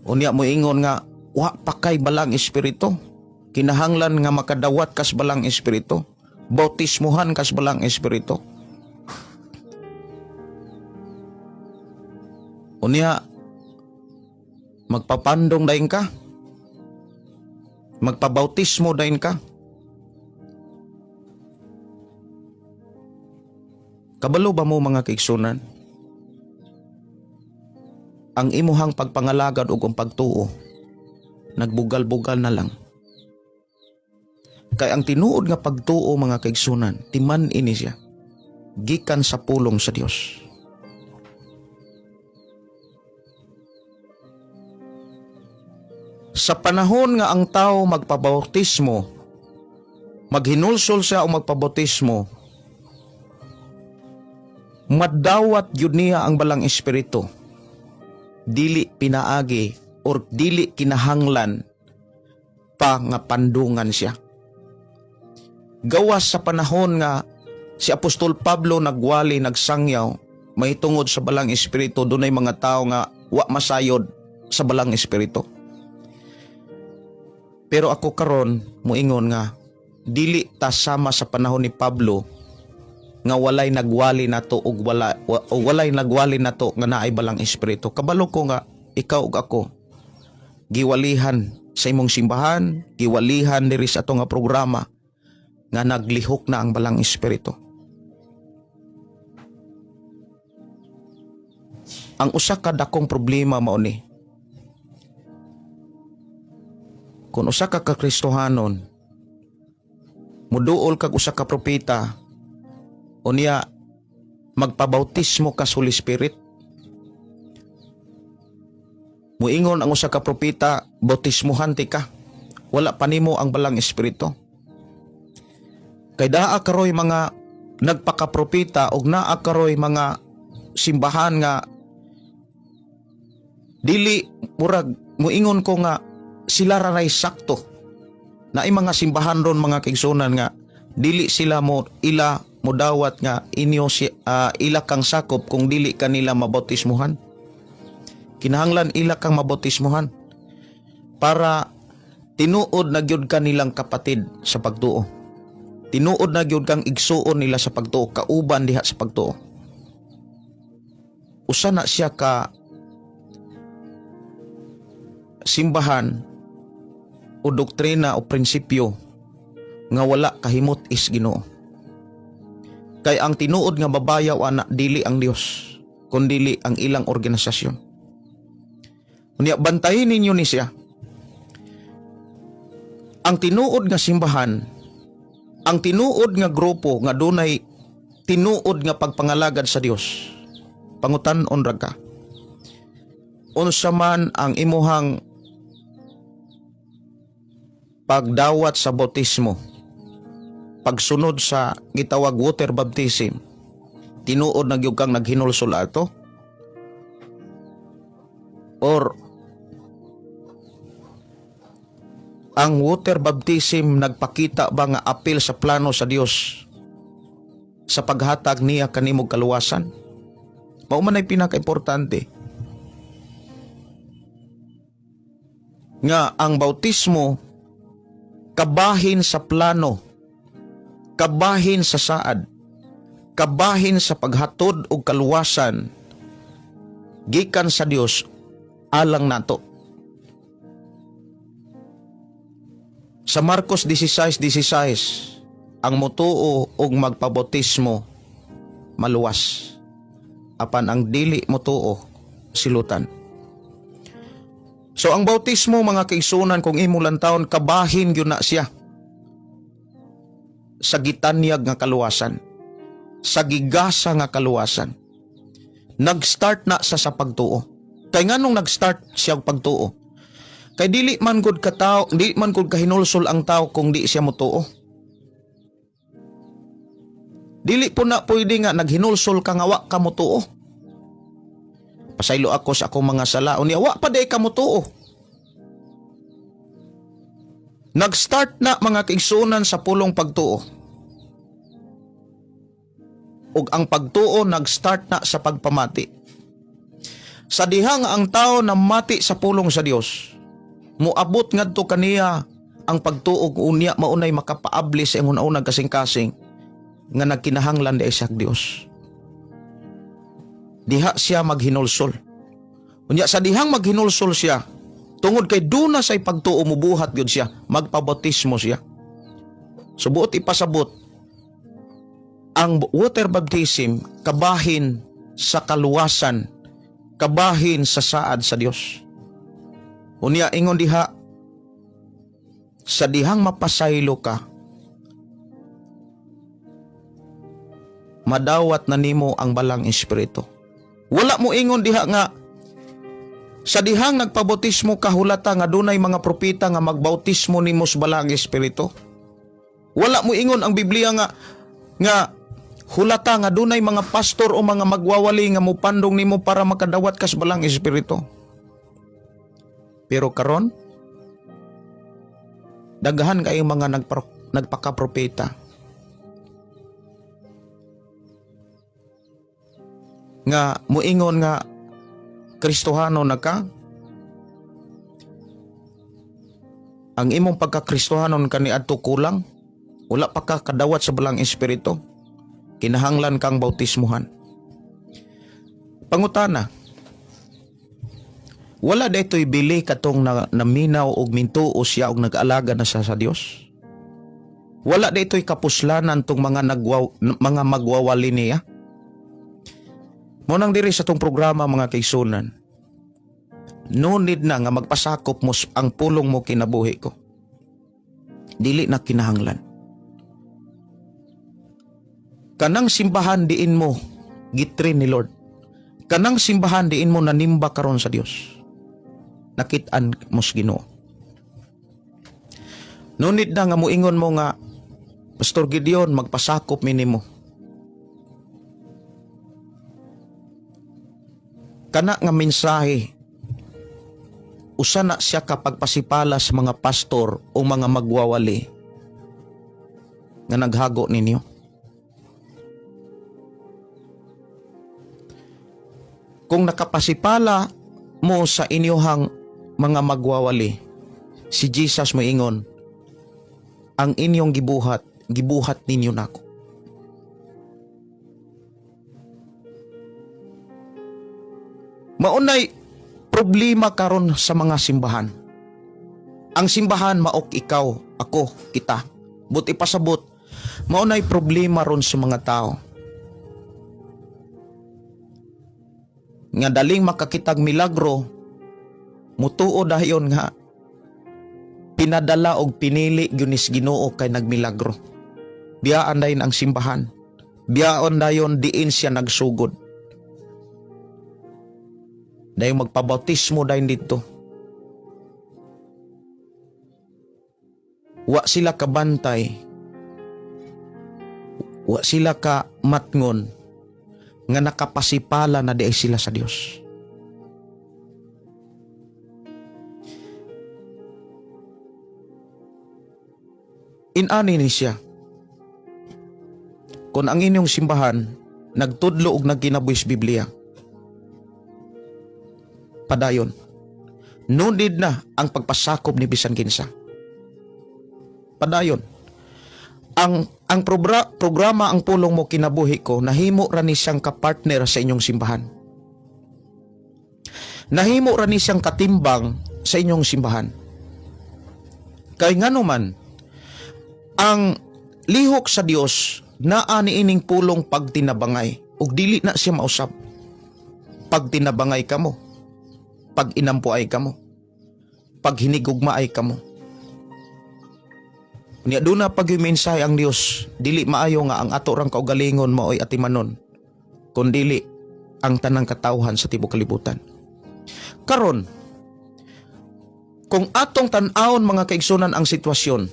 Unya mo ingon nga, wa pa kay balang espiritu. Kinahanglan nga makadawat kas balang espiritu. Bautismuhan kas balang espiritu. Unya, magpapandong dahin ka. Magpabautismo dahin ka. Kabalo ba mo mga kaigsunan? Ang imuhang pagpangalagad ug ang pagtuo, nagbugal-bugal na lang. Kay ang tinuod nga pagtuo mga kaigsunan, timan ini siya, gikan sa pulong sa Dios. Sa panahon nga ang tao magpabautismo, maghinulsol siya o magpabautismo, madawat yun niya ang balang espiritu. Dili pinaagi or dili kinahanglan pa nga pandungan siya. Gawas sa panahon nga si Apostol Pablo nagwali, nagsangyaw, may tungod sa balang espiritu, dunay mga tao nga wa masayod sa balang espiritu. Pero ako karon muingon nga dili ta sama sa panahon ni Pablo nga walay nagwali nato ug walay nagwali nato nga naay balang espiritu. Kabalo ko nga ikaw ug ako giwalihan sa imong simbahan, giwalihan diri sa ato nga programa nga naglihok na ang balang espiritu. Ang usa ka dakong problema mao ni, kung usa ka Kristohanon muduol kag usa ka propeta, unya magpabautismo ka sa Holy Spirit, muingon ang usa ka propeta, bautismuhan ti ka, wala pa nimo ang balang espiritu. Kay daa karoy mga nagpakapropeta og naa karoy mga simbahan nga dili murag muingon ko nga sila raray sakto. Naay mga simbahan ron mga kaigsunan nga dili sila mo ila modawat nga inyo ila kang sakop kung dili kanila mabautismuhan. Kinahanglan ila kang mabautismuhan para tinuod na gyud kanilang kapatid sa pagtuo. Tinuod na gyud kang igsuon nila sa pagtuo, kauban diha sa pagtuo. Usa na siya ka simbahan o doktrina o prinsipyo nga wala kahimot is Ginoo. Kay ang tinuod nga babayaw ana dili ang Dios, kundi ang ilang organisasyon. Unya bantayin ninyo ni siya. Ang tinuod nga simbahan, ang tinuod nga grupo nga dunay tinuod nga pagpangalagad sa Dios, pangutan-on ra ka. Unsa man ang imuhang pagdawat sa bautismo, pagsunod sa gitawag water baptism, tinuod na gyud kang naghinulsol ato? Or ang water baptism nagpakita ba nga apil sa plano sa Dios sa paghatag niya kanimong kaluwasan? Mao man ay pinaka-importante. Nga ang bautismo kabahin sa plano, kabahin sa saad, kabahin sa paghatod og kaluwasan gikan sa Dios alang nato. Sa Marcos 16:16, ang motuo og magpabautismo maluwas, apan ang dili motuo silutan. So ang bautismo mga kaigsunan, kung imo lantawon, kabahin gyud na siya sa gitanyag nga kaluwasan, sa gigasa nga kaluwasan. Nag-start na sa pagtuo. Kay nganong nag-start siya og pagtuo? Kay dili man gud ka tao, di man gud kahinulsol ang tao kung di siya motuo. Dili po na pwede nga naghinulsol ka nga wa ka motuo. Pasaylo ako sa akong mga sala, unya wa pa day ka motuo. Nag-start na mga kaigsuonan sa pulong pagtuo. Ug ang pagtuo nag-start na sa pagpamati. Sa diha nga ang tao na mati sa pulong sa Dios, muabot ngadto kaniya ang pagtuo unya maunay makapaabli sa ingon unang kasing-kasing nga nagkinahanglan di sa Dios. Diha siya maghinulsol. Unya sa dihang maghinulsol siya, tungod kay duna say pagtuo mubuhat gyud siya, magpabautismo siya. Subuot ipasabot ang water baptism kabahin sa kaluwasan, kabahin sa saad sa Dios. Unya ingon diha, sa dihang mapasaylo ka, madawat na nimo ang balang espiritu. Wala mo ingon diha nga sa dihang nagpabautismo ka hulata nga dunay mga propeta nga magbautismo nimo sa balang espiritu. Wala mo ingon ang Biblia nga hulata nga dunay mga pastor o mga magwawali nga mupandong nimo para makadawat ka sa balang espiritu. Pero karon daghan kayong mga nagpakapropeta nga muingon nga Kristohano na ka. Ang imong pagka-Kristohanon kaniadto kulang, wala pa ka kadawat sa balang espiritu, kinahanglan kang bautismuhan. Pangutana, wala daytoy bili katong naminaw og mintuo siya og nag-alaga na sa Dios. Wala daytoy kapuslanan tong mga magwawali niya. Munang diri sa tong programa mga kaigsuonan, no need na nga magpasakop mo ang pulong mo kinabuhi ko. Dili na kinahanglan. Kanang simbahan diin mo gitrin ni Lord. Kanang simbahan diin mo nanimba karon sa Dios. Nakit-an mo sa Ginoo. No need na nga muingon mo nga Pastor Gideon magpasakop mi nimo. Kana nga mensahe usa na siya kapag pasipala sa mga pastor o mga magwawali nga naghago ninyo. Kung nakapasipala mo sa inyohang mga magwawali, si Jesus mo ingon, ang inyong gibuhat ninyo nako. Maunay problema karon sa mga simbahan. Ang simbahan maok ikaw, ako, kita. Buti pasabot, maunay problema ron sa mga tao. Nga daling makakitag milagro, mutuo dayon nga pinadala og pinili gyunis Ginoo kay nagmilagro. Biyaan dayon ang simbahan. Biyaon dayon diin siya nagsugod. Dahil magpabautismo dahil dito. Wa sila kabantay. Wa sila ka matngon nga nakapasipala na di sila sa Dios. Inani ni siya. Kung ang inyong simbahan nagtudlo og nagkinabuhis Biblia, padayon, no need na ang pagpasakop ni bisan kinsa. Padayon. Ang programa ang pulong mo kinabuhi ko, nahimo ra ni siyang kapartner sa inyong simbahan. Nahimo ra ni siyang katimbang sa inyong simbahan. Kay ngano man, ang lihok sa Dios naa niining pulong pagtinabangay ug dili na siya mausab. Pagtinabangay kamo, pag inampuay kamo, pag hinigugmaay kamo. Niya doon na pag-mensahe ang Dios, dili maayo nga ang ato rang kaugalingon maoy atimanon, kundili ang tanang katawhan sa tibuok kalibutan. Karon, kung atong tan-awon mga kaigsunan ang sitwasyon,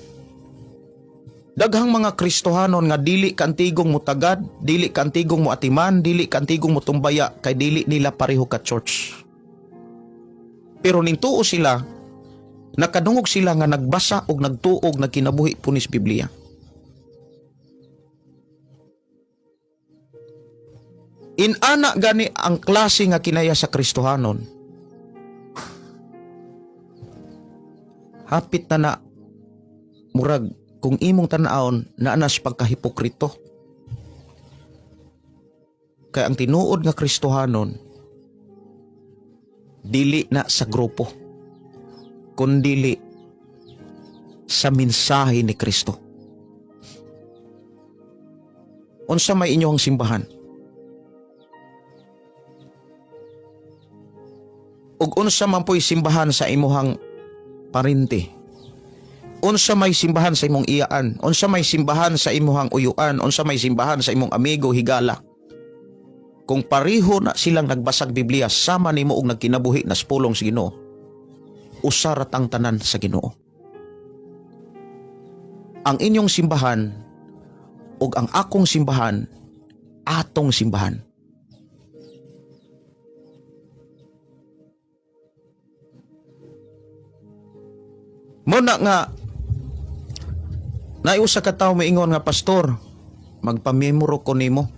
daghang mga Kristohanon nga dili kantigong mutagad, dili kantigong muatiman, dili kantigong mutumbaya, kay dili nila pareho ka church. Pero nintuo sila, nakadungog sila nga nagbasa og nagtuog na kinabuhi punis Biblia. Inana gani ang klase nga kinaya sa Kristohanon. Hapit na murag kung imong tan-awon naanas pagkahipokrito. Kay ang tinuod nga Kristohanon dili na sa grupo, kundi sa mensahe ni Kristo. Unsa may inyong simbahan? Ug unsa man po'y simbahan sa imuhang parinti? Unsa may simbahan sa imong iyaan? Unsa may simbahan sa imuhang uyuan? Unsa may simbahan sa imong amigo higala? Kung pareho na silang nagbasag Biblia, sama nimo og nagkinabuhi na spulong sa Ginoo, usarat ang tanan sa Ginoo. Ang inyong simbahan ug ang akong simbahan, atong simbahan. Muna nga, naiusa ka tawo maingon nga, pastor, magpamemoro ko nimo.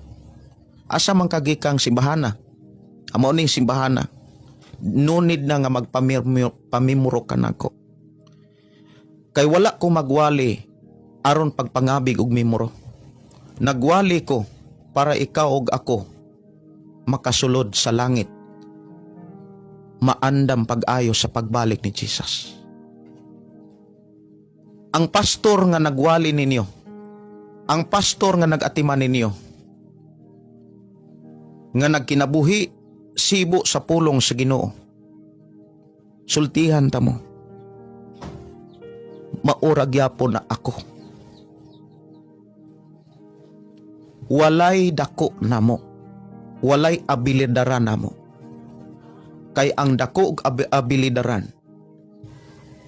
Asa man kagikang simbahana? Amo ning simbahana. No need na nga magpamemoro ka nako. Kay wala ko magwali aron pagpangabig og memoro. Nagwali ko para ikaw og ako makasulod sa langit. Maandam pag-ayo sa pagbalik ni Jesus. Ang pastor nga nagwali ninyo, ang pastor nga nag-atiman ninyo, nga nagkinabuhi sibo sa pulong sa Ginoo, sultihan ta mo, maurag yapon na ako. Walay dako namo, walay abilidaran namo. Kay ang dako ug abilidaran,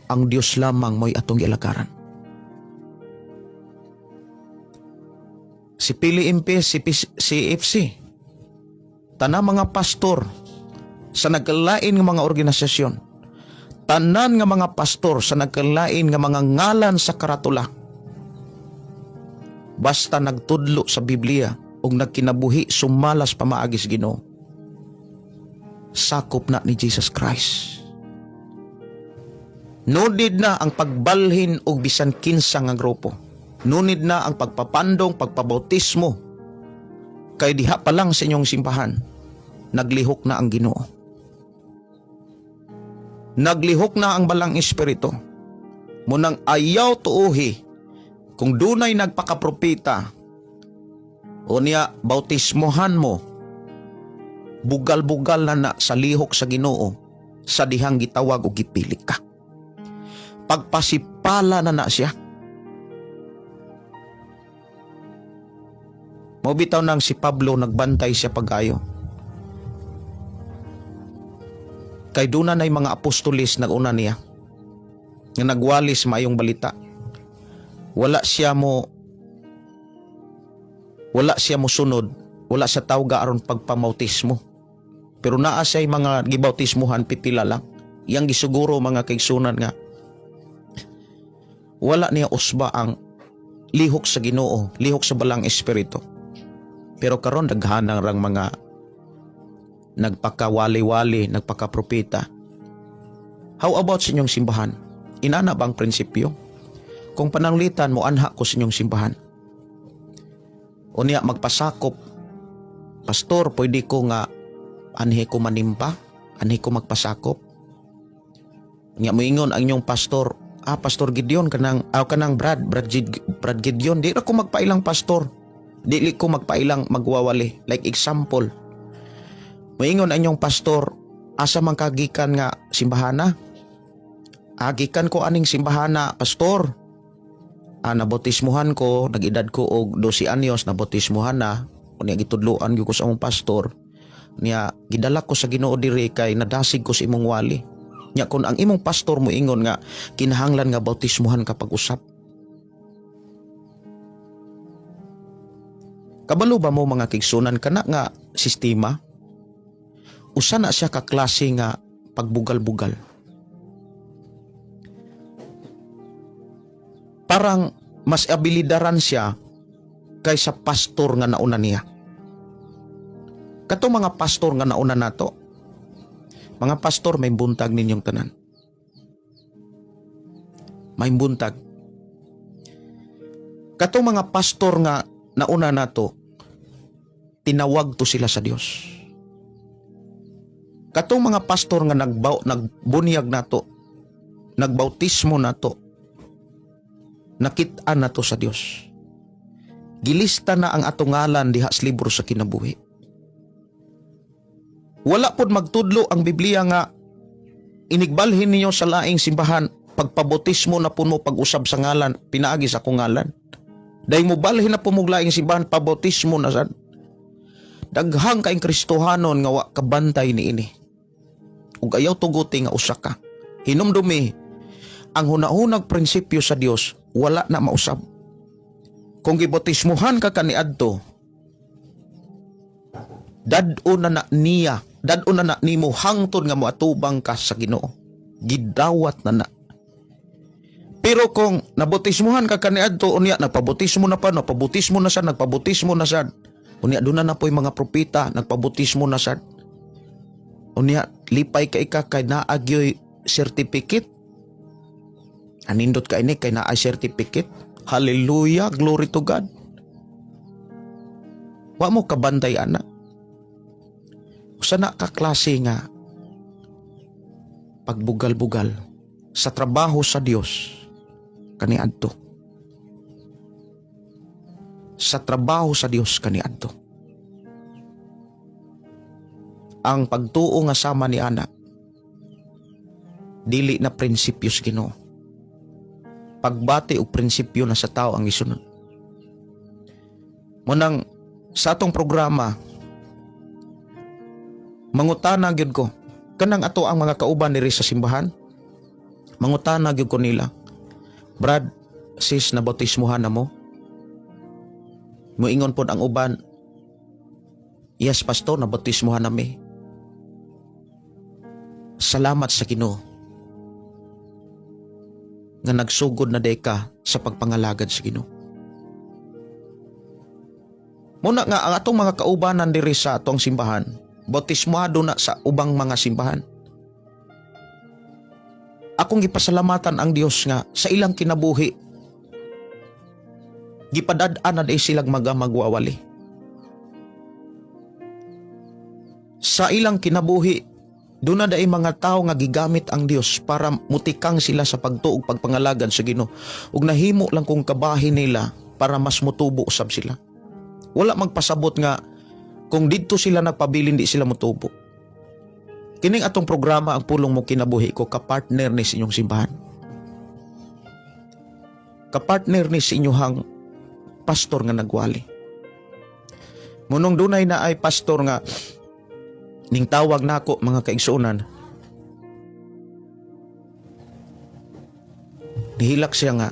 ang Dios lamang mo'y atong ilakaran. Si Pili MP, si CFC, tanan mga pastor sa nagkalain nga mga organisasyon, tanan nga mga pastor sa nagkalain nga mga ngalan sa karatula, basta nagtudlo sa Biblia ug nagkinabuhi sumalas pamaagis Ginoo, sakop na ni Jesus Christ. Nunid na ang pagbalhin og bisan kinsa nga grupo. Nunid na ang pagpapandong, pagpabautismo. Kay diha pa lang sa inyong simbahan, naglihok na ang Ginoo. Naglihok na ang balang espiritu. Munang ayaw tuuhi kung dunay nagpakapropeta o niya bautismohan mo, bugal-bugal na sa lihok sa Ginoo, sa dihang gitawag o gipili ka. Pagpasipala na siya. Mabitaw nang si Pablo nagbantay siya pag-ayo. Kay duna na mga apostolis naguna niya nga nagwalis maayong balita. Wala siya mo sunod, wala sa tawga aron pagpamautismo. Pero naa siya mga gibautismuhan pipila lang. Yang gisuguro mga kaigsunan nga wala niya usba ang lihok sa Ginoo, lihok sa balang espiritu. Pero karon daghanang rang mga nagpakawali-wali, nagpakapropeta. How about sa inyong simbahan? Inana ba ang prinsipyo? Kung pananglitan mo, anha ko sa inyong simbahan. O niya magpasakop, pastor, pwede ko nga anhi ko manimpa, anhi ko magpasakop. Nga moingon ang inyong pastor, Pastor Gideon, kanang Brad Gideon, di na ko magpailang pastor. Dili ko magpailang magwawali. Like example, moingon ang inyong pastor, asa man kagikan nga simbahana? Agikan ko aning simbahana, pastor. Nabotismuhan ko, nag-edad ko og 12 anyos, nabotismuhan na. Kunya gitudloan gyud ko sa akong pastor. niya gidala ko sa Ginoo diri kay nadasig ko sa imong wali. Nya kun ang imong pastor mo ingon nga kinahanglan nga bautismuhan ka pag-usap. Kabalo ba mo mga kigsunan kana nga sistema? Usa na siya ka klase nga pagbugal-bugal. Parang mas abilidaran siya kaysa pastor nga nauna niya. Kato mga pastor nga nauna nato, mga pastor may buntag ninyong tanan. May buntag. Kato mga pastor nga nauna nato, tinawag to sila sa Dios. Kato mga pastor nga nagbunyag nato, nagbautismo nato, nakit-an nato sa Dios. Gilista na ang atong ngalan diha sa libro sa kinabuhi. Wala pod magtudlo ang Biblia nga inigbalhin ninyo sa laing simbahan pagpabotismo na puno pag-usab sa ngalan pinaagi sa akong ngalan. Dahil mo balhin na pumuglaing simbahan pabotismo na sad. Daghang kaing Kristohanon nga wa kabantay niini. Ug ayaw tuguti nga usa ka. Hinumdumi ang hunahunag prinsipyo sa Dios wala na mausab. Kung gibotismuhan ka kaniadto, dadon na niya, dadon na nimo hangtod nga moatubang ka sa Ginoo. Gidawat na. Pero kung nabotismuhan ka kaniadto unya nagpabotismo na pa, nagpabotismo na sad, nagpabotismo na sad. Unya doon na po'y mga propeta nagpabotismo na sad. Unya lipay ka ika kay naagyoy certificate. Anindot ka ini kay naay certificate. Hallelujah, glory to God. Wa mo kabantay ana. Usa na ka klase nga pagbugal-bugal sa trabaho sa Dios kaniadto. Sa trabaho sa Dios kaniadto. Ang pagtuo nga sama ni ana dili na prinsipyo sa Ginoo. Pagbati o prinsipyo na sa tao ang isunod. Munang sa atong programa mangutana gyud ko kanang ato ang mga kauban diri sa simbahan. Mangutana gyud ko nila, Brad, sis, nabautismuhan na mo? Moingon pod ang uban, yes pastor, nabautismuhan na mi. Salamat sa Ginoo nga nagsugod na deka sa pagpangalagad sa Ginoo. Muna nga ang atong mga kaubanan diri sa atong simbahan, bautismuado na sa ubang mga simbahan. Akong gipasalamatan ang Dios nga sa ilang kinabuhi gipadad-an na day silang magwawali. Sa ilang kinabuhi doon na day mga tao nga gigamit ang Dios para mutikang sila sa pagtuog pagpangalagad sa Ginoo. Ug nahimo lang kung kabahin nila para mas mutubo usab sila. Wala magpasabot nga kung didto sila nagpabilin di sila mutubo. Kining atong programa ang pulong mo kinabuhi ko kapartner ni sa inyong simbahan. Kapartner ni sa inyong pastor nga nagwali. Munong dunay na ay pastor nga ning tawag nako mga kaigsuonan. Nihilak siya nga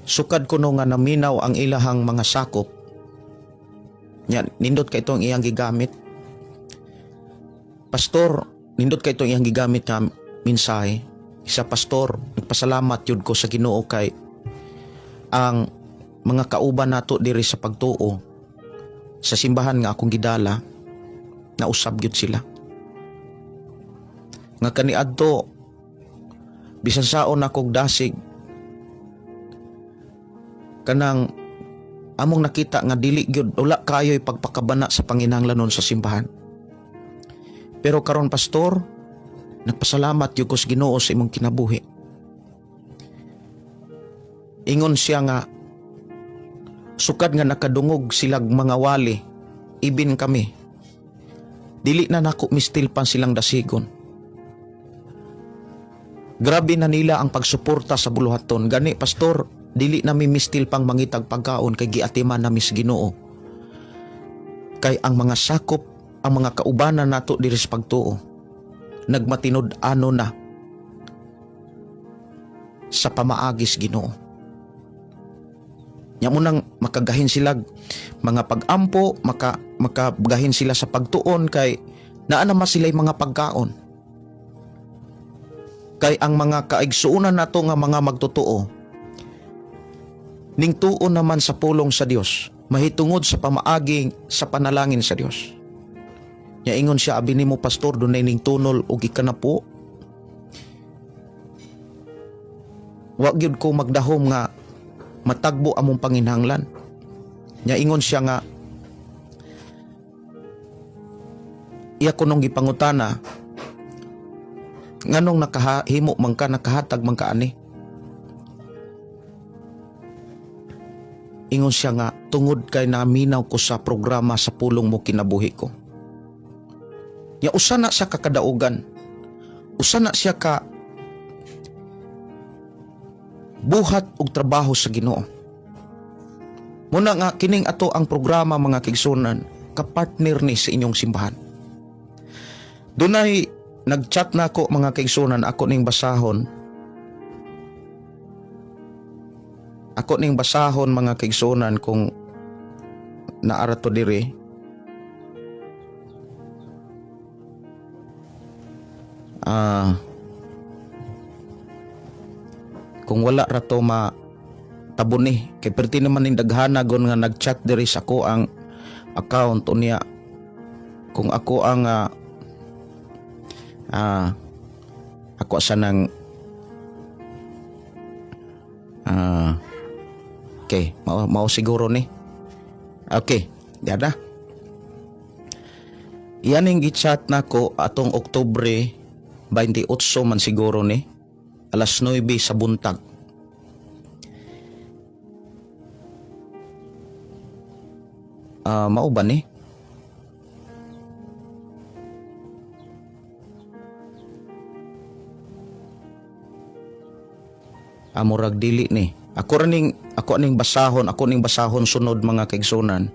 sukad kuno nga naminaw ang ilahang mga sakop. Nya nindot kay itong iyang gigamit. Pastor, nindot kay itong iyang gigamit nga mensahe. Isa pastor, nagpasalamat yun ko sa Ginoo kay ang mga kauban nato diri sa pagtuo sa simbahan nga akong gidala nausab gyud sila. Nga kaniadto bisan saon akong dasig kanang among nakita nga dili gyud wala kayo'y pagpakabana sa panginahanglanon sa simbahan. Pero karon pastor, nagpasalamat gyud ko sa Ginoo sa imong kinabuhi. Ingon siya nga sukad nga nakadungog silag mga wali ibin kami. Dili na nako mistilpan silang dasigon. Grabe na nila ang pagsuporta sa buluhaton. Gani pastor, dili na mi mistil pang mangitag pagkaon kay giatiman na mis Ginoo. Kay ang mga sakop ang mga kaubanan nato diri sa pagtuo nagmatinud-ano na sa pamaagis Ginoo. Nya mo nang makagahin sila mga pag-ampo, makagahin sila sa pagtuon kay naa naman sila'y mga pagkaon. Kay ang mga kaigsuunan nato nga mga magtotoo ning tuon naman sa pulong sa Dios, mahitungod sa pamaagi sa panalangin sa Dios. Nya ingon siya, abi nimo pastor dunay ning tunol og ikanapo. Wa gyud ko magdahom nga matagbo among panginhanglan. Nya ingon siya nga, iya ko nung gipangutana, nganong nakahimo man ka, nakahatag man ka ani? Ingon siya nga, tungod kay naminaw ko sa programa sa pulong mo kinabuhi ko. Nya usa na siya kakadaugan, usa na siya ka buhat og trabaho sa Ginoo. Muna nga kining ato ang programa mga kaigsunan, kapartner ni sa inyong simbahan. Dunay nagchat na ako mga kaigsunan, ako ning basahon. Ako ning basahon mga kaigsunan kung naara to diri. Kung wala ra to matabuni kay perti naman ning daghana gon nga nagchat diri sa ako ang account unya kung ako ang ako sa nang okay, mao siguro ni. Okay, dada. Yan ang gichat nako atong Oktubre 28 man siguro ni. Alas 9 sa buntag. Mao ba ni? Murag dili ni. Ako ning basahon sunod mga kaigsunan.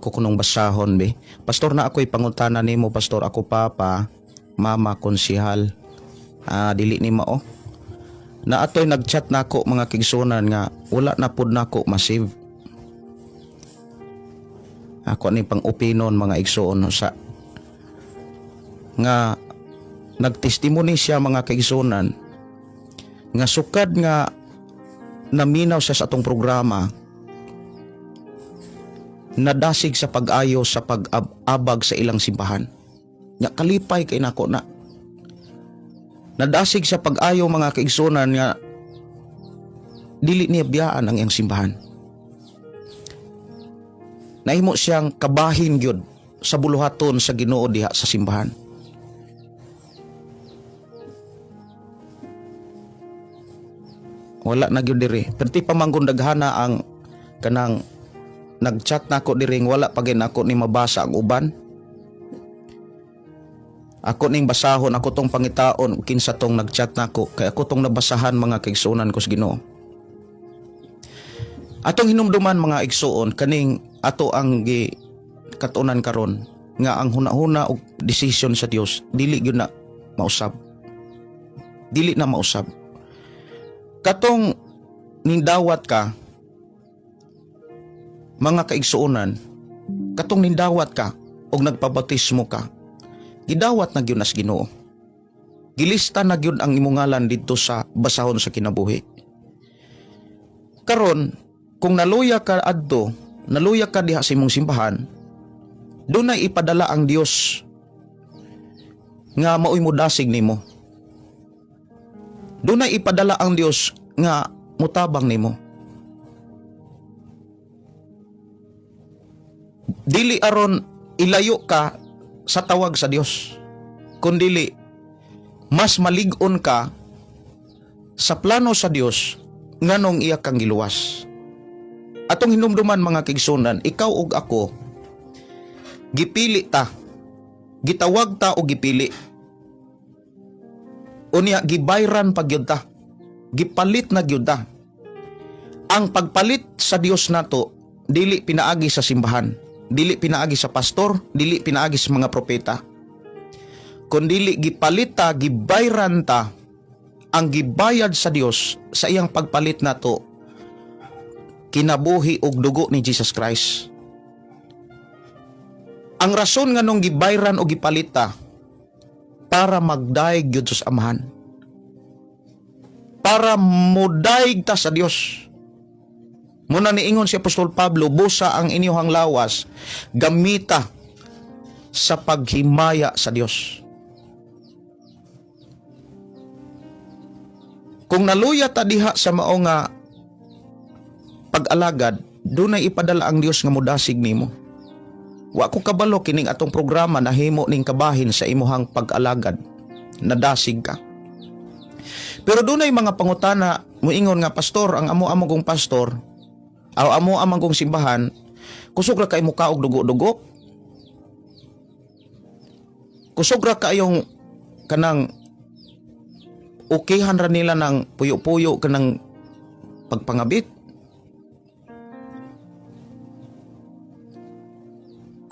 Ako kunong basahon be. Pastor na ako'y pangutana nimo pastor, ako papa, mama, konsihal. Dili ni mao. Na ato'y nagchat nako mga kaigsunan nga wala na pud nako ma-save. Ako ni pang opinon mga igsoon sa nga nagtestimony siya mga kaigsunan nga sukad nga naminaw siya sa atong programa, nadasig sa pag-ayo sa pag-abag sa ilang simbahan. Nya kalipay kay nako na. Nadasig sa pag-ayo mga kaigsunan nga dili niya biyaan ang iyang simbahan. Nahimo siyang kabahin gyud sa buluhaton sa Ginoo diha sa simbahan. Wala na gyud diri. Perti pa manggod daghana ang kanang nagchat nako diri, wala pa gyud nako ni mabasa ang uban. Ako ning basahon, ako tong pangitaon kinsa tong nagchat nako, kay ako tong nabasahan mga kaigsuonan ko sa Ginoo. Atong hinumduman mga igsuon kaning ato ang katunan karon nga ang hunahuna og desisyon sa Dios dili gyud na mausab. Dili na mausab. Katong nindawat ka mga kaigsuonan, katong nindawat ka og nagpabautismo ka, gidawat na gyud nas Ginoo. Gilista na gyud ang imong ngalan didto sa basahon sa kinabuhi. Karon kung naluya ka adto, naluya ka diha sa imong simbahan, dunay ipadala ang Dios nga maoy mudasig nimo. Dunay ipadala ang Dios nga mutabang nimo. Dili aron ilayo ka sa tawag sa Dios, kundili mas malig-on ka sa plano sa Dios nganong iya kang giluwas. Atong hinumduman mga kaigsunan, ikaw ug ako gipili ta, gitawag ta o gipili, unya gibayran pa gyud ta, gipalit na gyud ta. Ang pagpalit sa Dios nato dili pinaagi sa simbahan, dili pinaagi sa pastor, dili pinaagi sa mga propeta. Kundili gipalita, gibayran ta ang gibayad sa Dios sa iyang pagpalit nato kinabuhi og dugo ni Jesus Christ. Ang rason nga nung gibayran o gipalita para magdaig gyud sa Amahan. Para modaig ta sa Dios. Muna niingon si Apostol Pablo, busa ang inyong lawas, gamita sa paghimaya sa Dios. Kung naluya ta diha sa mao nga pag-alagad, dunay ipadala ang Dios nga modasig nimo. Wa ko kabalo kining atong programa na himo ning kabahin sa imuhang pag-alagad, nadasig ka. Pero dunay mga pangutana moingon nga, pastor, ang amo kong pastor, amo kong simbahan, kusog ra kay muka og dugo-dugo. Kusog ra kayong kanang okayhan ra nila ng puyo-puyo kanang pagpangabit.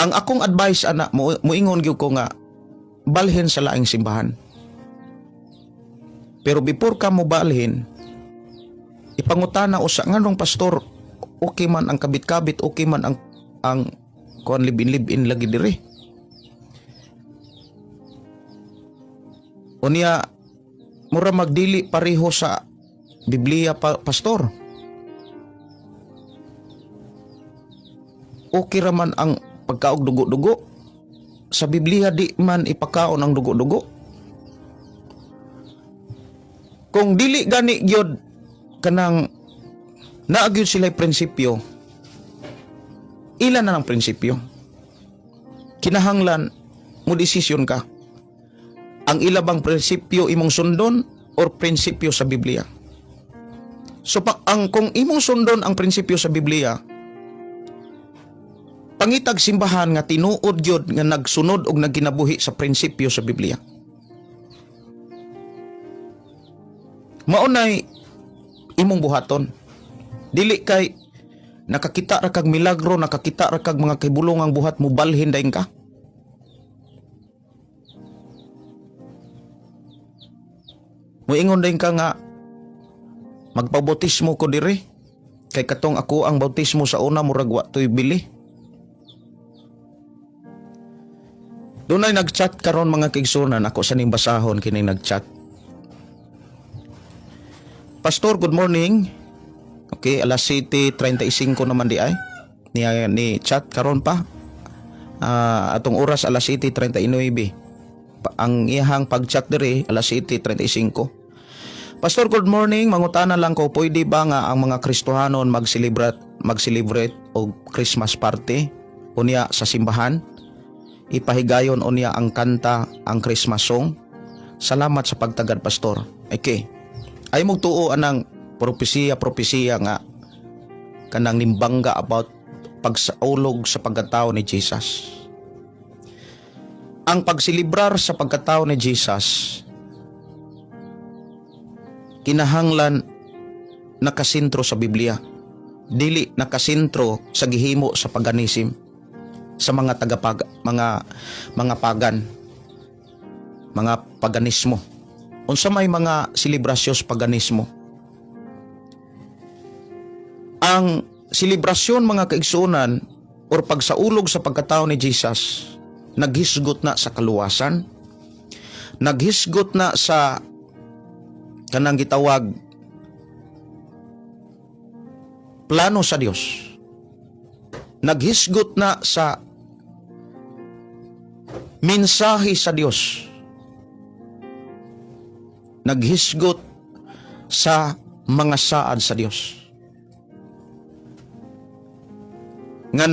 Ang akong advice ana, moingon gyud ko nga balhin sa laing simbahan. Pero before ka mo balhin, ipangutana usa nganong pastor, okay man ang kabit-kabit, okay man ang kuan libin-libin lagi diri. Unya mura magdili pareho sa Biblia pastor. Okay raman ang pagkaog dugo-dugo. Sa Biblia di man ipakaon ang dugo-dugo. Kung dili gani gyud kanang naagyud sila'y prinsipyo, ilan na ng prinsipyo? Kinahanglan mo desisyon ka. Ang ilabang prinsipyo imong sundon or prinsipyo sa Biblia. So kung imong sundon ang prinsipyo sa Biblia, pangitag simbahan nga tinuod gyud nga nagsunod og nagkinabuhi sa prinsipyo sa Biblia. Maunay imong buhaton. Dili kay nakakita ra kag milagro, nakakita ra kag mga kibulongang buhat mo balhin dayon ka. Moingon dayon ka nga magpabautismo ko diri. Kay katong ako ang bautismo sa una murag wa toy bili. Dunay nagchat karon mga kaigsunan, ako sa ning basahon kini nagchat. Pastor, good morning. Okay, alas 7:35 naman di ay. Ni chat karon pa. Atong oras alas 7:39. Ang iyang pag-chat diri alas 7:35. Pastor, good morning. Mangutana lang ko, pwede ba nga ang mga Kristohanon mag-celebrate o Christmas party unya sa simbahan? Ipahigayon unya ang kanta, ang Christmas song. Salamat sa pagtagad, Pastor. Okay. Ay mong tuo anang propesiya nga kanang nimbangga about pagsaulog sa pagkatao ni Jesus. Ang pagsilibrar sa pagkatao ni Jesus, kinahanglan nakasentro sa Biblia. Dili nakasentro sa gihimo sa paganism, sa mga mga pagan, mga paganismo. Unsa may mga selebrasyos paganismo. Ang selebrasyon mga kaigsunan or pagsaulog sa pagkatao ni Jesus, naghisgot na sa kaluwasan, naghisgot na sa kanang gitawag plano sa Dios, naghisgot na sa mensahe sa Dios, naghisgot sa mga saad sa Dios, nga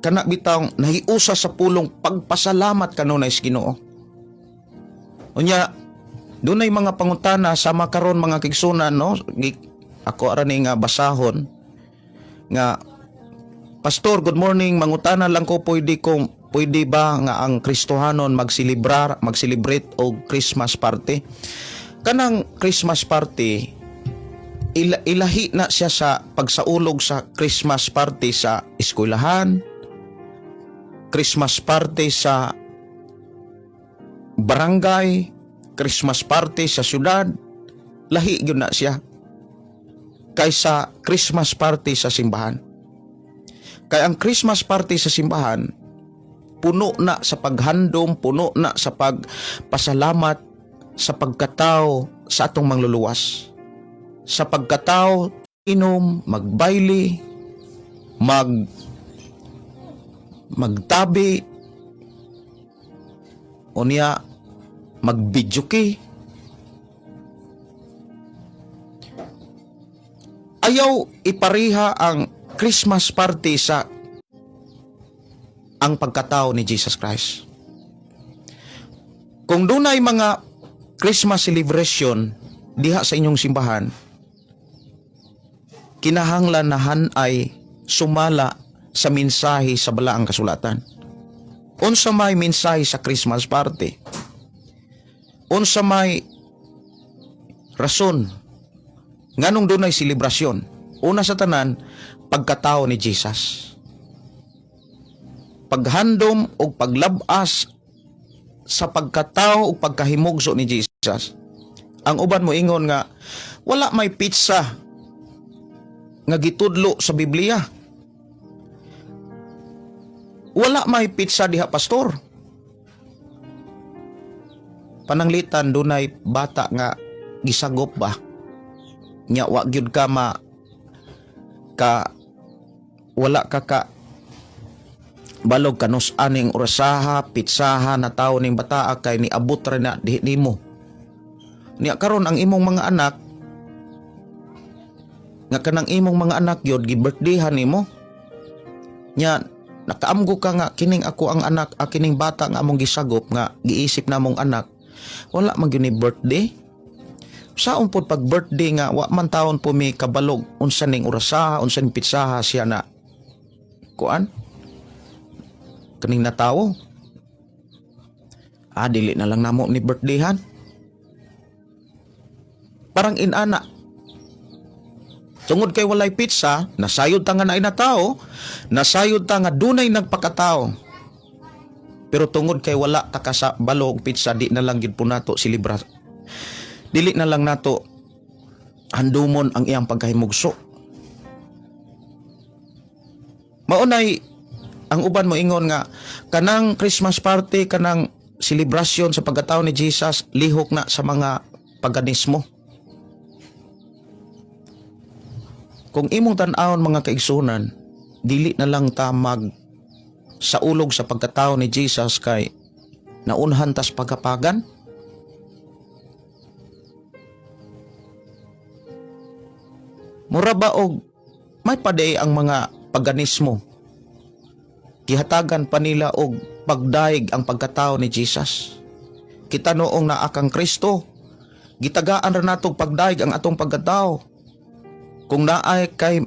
kana bitang nahiusa sa pulong pagpasalamat kanunay sa Ginoo. Unya dunay mga pangutana sa makaron mga kigsunan, no? Ako ara ni nga basahon nga, Pastor, good morning. Mangutana lang ko, pwede ba nga ang Kristohanon mag-celebrate o Christmas party? Kanang Christmas party, ilahi na siya sa pagsaulog sa Christmas party sa eskwelahan, Christmas party sa barangay, Christmas party sa syudad, lahi gyud na siya kaysa Christmas party sa simbahan. Kaya ang Christmas party sa simbahan, puno na sa paghandom, puno na sa pagpasalamat sa pagkatao sa atong mangluluwas. Sa pagkatao, inom, magbaili, magtabi, o niya magbidyuki. Ayaw ipariha ang Christmas party sa ang pagkatao ni Jesus Christ. Kung dunay mga Christmas celebration diha sa inyong simbahan, kinahanglan nahan ay sumala sa mensahe sa balaang kasulatan. Unsa may mensahe sa Christmas party? Unsa may rason nganong dunay selebrasyon? Una sa tanan, pagkatao ni Jesus. Paghandom o paglabas sa pagkatao o pagkahimugso ni Jesus. Ang uban mo ingon nga, wala may pizza nga gitudlo sa Biblia. Wala may pizza diha, pastor. Pananglitan dunay bata nga gisagop ba? Nya wa gyud ka wala ka balog kanus aning orasaha, pitsaha na tao ning bataa kay niabot ra na dihi nimo. Nya karon ang imong mga anak nga kanang imong mga anak gyud gi-birthdayhan nimo. Nya nakaamgo ka nga kining ako ang anak, kining bata nga among gisagop nga giisip namong anak. Wala man gyud ni birthday. Saon pod pag birthday nga wa man taon po mi kabalog unsa ning orasaha, unsa ning pitsaha siya na kuan kaning natawo. Dili na lang namo ni birthdayhan. Parang inana. Tungod kay walay pizza, nasayod ta nga naay na tao, nasayod ta nga dunay nagpakatao. Pero tungod kay wala ta ka sa balog pizza, di na lang gyud po nato silibra. Dili na lang nato handumon ang iyang pagkahimugso. Maunay ang uban mo ingon nga kanang Christmas party, kanang selebrasyon sa pagkatao ni Jesus lihok na sa mga paganismo. Kung imong tan-awon mga kaigsunan, dili na lang ta saulog sa pagkatao ni Jesus kay naunhan tas pagapagan. Mura ba og may paday ang mga paganismo? Gihatagan pa nila og pagdaig ang pagkatao ni Jesus. Kita noong naa kang Kristo, gitagaan ra natong pagdaig ang atong pagkatao. Kung naay kay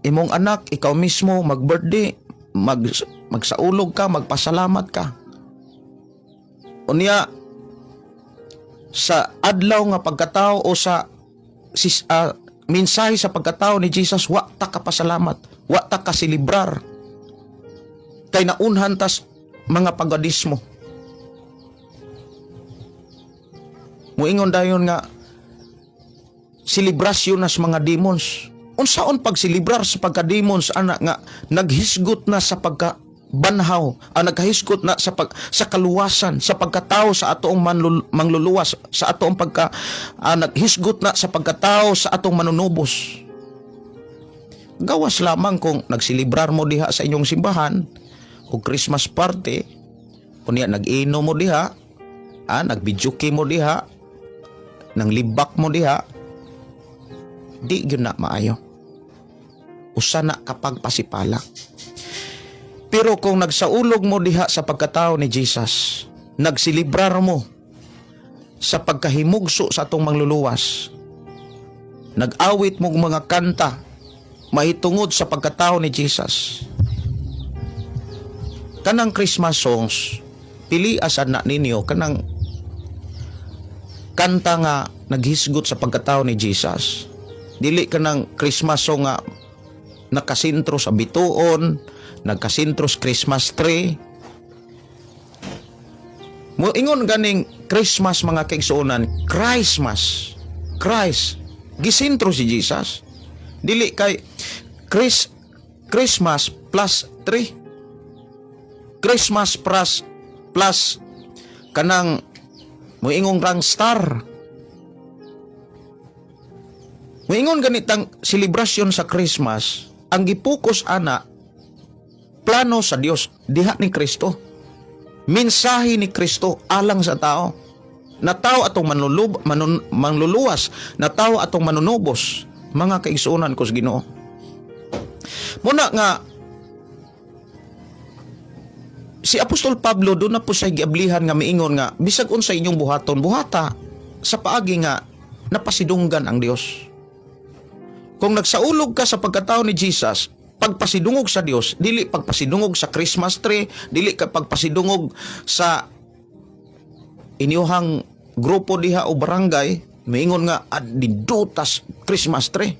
imong anak, ikaw mismo mag-birthday, magsaulog ka, magpasalamat ka. Unya sa adlaw nga pagkatao o sa mensahe sa pagkatao ni Jesus, wa ta ka pasalamat, wa ta ka silibrar. Kay naunhan tas mga paganismo. Muingon dayon nga selebrasyon nas mga demons. Unsaon pagsilibrar sa pagka-demons ana nga naghisgot na sa pagkabanhaw, naghisgot na sa kaluwasan, sa pagkatao sa atoong mangluluwas, sa atoong naghisgot na sa pagkatao sa atong manunubos. Gawas lamang kung nagsilibrar mo diha sa inyong simbahan o Christmas party, kunya nag-inom mo diha, nagbidyuki mo diha, nang libak mo diha, di yun na maayo. Usa na kapag pasipala. Pero kung nagsaulog mo diha sa pagkatao ni Jesus, nagsilibrar mo sa pagkahimugso sa atong mangluluwas, nag-awit mo mga kanta mahitungod sa pagkatao ni Jesus, kanang Christmas songs, pili asad na ninyo kanang kanta nga naghisgot sa pagkatao ni Jesus. Dili kanang Christmas song nga nakasintro sa bituon, nagkasintro sa Christmas tree, Moingon ganing Christmas mga kaigsuonan, Christmas. Christ. Gisentro si Jesus. Dili kay Christmas plus 3. Christmas plus kanang moingong rang star. Moingon ganitang selebrasyon sa Christmas, ang gipokus ana plano sa Dios, diha ni Kristo. Mensahe ni Kristo alang sa tao. Na tao atong manluluwas, na tao atong manunubos, mga kaigsuonan ko sa Ginoo. Muna nga si Apostol Pablo doon na po siya giablihan nga miingon nga bisag unsa inyong buhaton, buhata sa paagi nga napasidunggan ang Dios. Kung nagsaulog ka sa pagkatao ni Jesus, pagpasidungog sa Dios, dili pagpasidungog sa Christmas tree, dili ka pagpasidungog sa inyuhang grupo diha o barangay, miingon nga adidutas Christmas tree.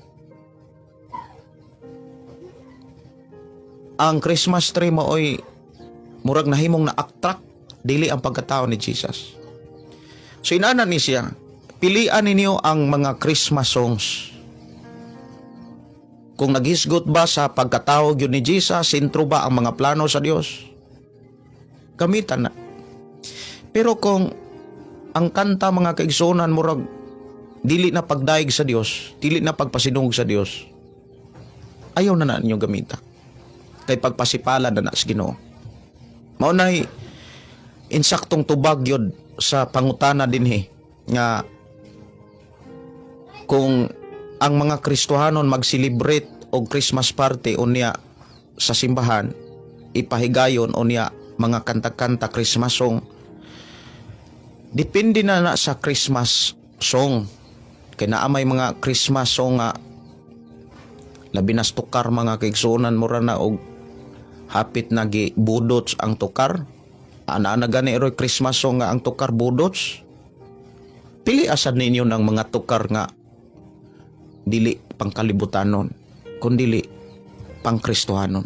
Ang Christmas tree maoy murag nahimong na-attract, dili ang pagkatao ni Jesus. So inana ni siya, pilian ninyo ang mga Christmas songs. Kung naghisgot ba sa pagkatao yun ni Jesus, sentro ba ang mga plano sa Dios? Gamitan na. Pero kung ang kanta mga kaigsuonan murag dili na pagdaig sa Dios, dili na pagpasidungog sa Dios, ayaw na ninyo gamita. Kay pagpasipala na sa Ginoo. Maunay insaktong tubag yun sa pangutana dinhi nga kung ang mga Kristohanon mag-celebrate og Christmas party unya sa simbahan, ipahigayon unya mga kanta-kanta Christmas song. Depende na sa Christmas song. Kay naa may mga Christmas song nga labi na tukar mga kaigsuonan mura na og hapit na gibudots ang tukar. Ana gani eroy Christmas song nga ang tukar budots. Pili asad ninyo ng mga tukar nga dili pangkalibutanon, kundi pangkristohanon.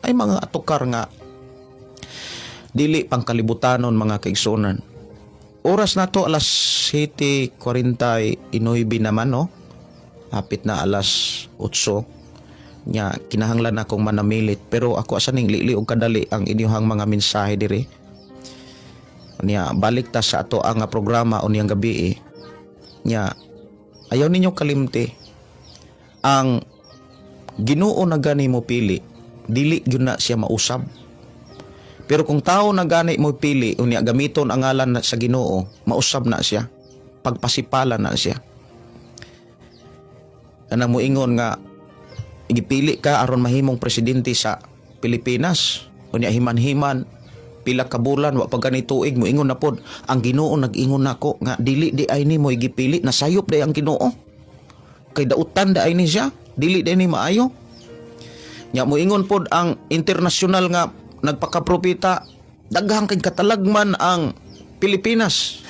Ay mga tukar nga dili pangkalibutanon mga kaigsuonan. Oras na to alas 7:49 naman no. Hapit na alas 8. Nya kinahanglan akong manamilit pero ako asaning lili og kadali ang inyong mga mensahe diri. Nya balik ta sa ato ang programa unyang gabi Nya ayaw ninyo kalimti ang Ginoo na gani mo pili, dili gyud na siya mausab. Pero kung tao na gani mo pili unya gamiton ang ngalan sa Ginoo, mausab na siya, pagpasipala na siya. Kanang moingon nga igipili ka aron mahimong presidente sa Pilipinas, unya himan-himan pila ka bulan wa pa gani tuig moingon na pod ang Ginoo nag-ingon nako nga dili di ay ni mo igipili, nasayop day ang Ginoo. Kay dautan da ay ni siya, dili day ni maayo. Nya moingon pod ang internasyonal nga nagpakapropeta, daghang kay katalagman ang Pilipinas.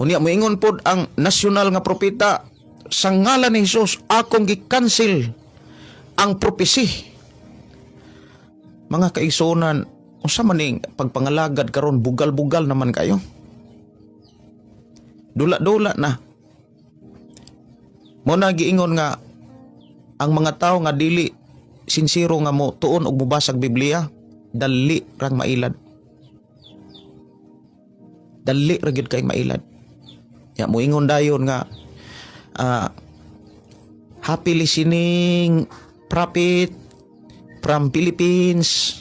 Unya moingon pod ang nasyonal nga propeta, sa ngalan ni Hesus akong gi-cancel ang prophecy. Mga kaigsuonan, unsa man ning pagpangalagad karon bugal-bugal naman kayo. Dula-dula na. Mo na giingon nga ang mga tawo nga dili sinsiro nga mo tuon og mubasag Biblia, dali rang mailad. Dali ra gyud kay mailad. Ya moingon dayon nga happy listening prophet from Philippines.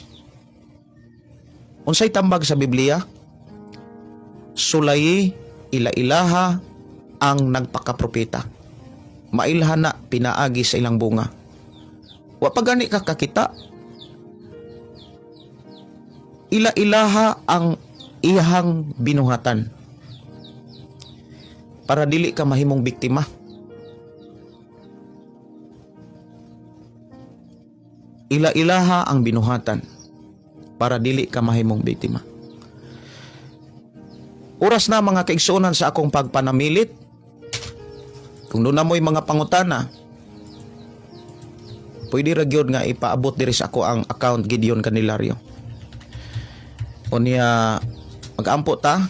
Unsay tambag sa Biblia? Sulay ila-ilaha ang nagpakapropeta. Mailhan na pinaagi sa ilang bunga. Wa pa gani ka kakita. Ila-ilaha ang iyahang binuhatan para dili ka mahimong biktima. Ila-ilaha ang binuhatan para dili ka mahimong biktima. Oras na mga kaigsuonan sa akong pagpanamilit. Kung doon na mo'y mga pangutana, pwede ra gyud nga ipaabot diri sa ako ang account Gideon Candelario. Unya Mag-ampo ta.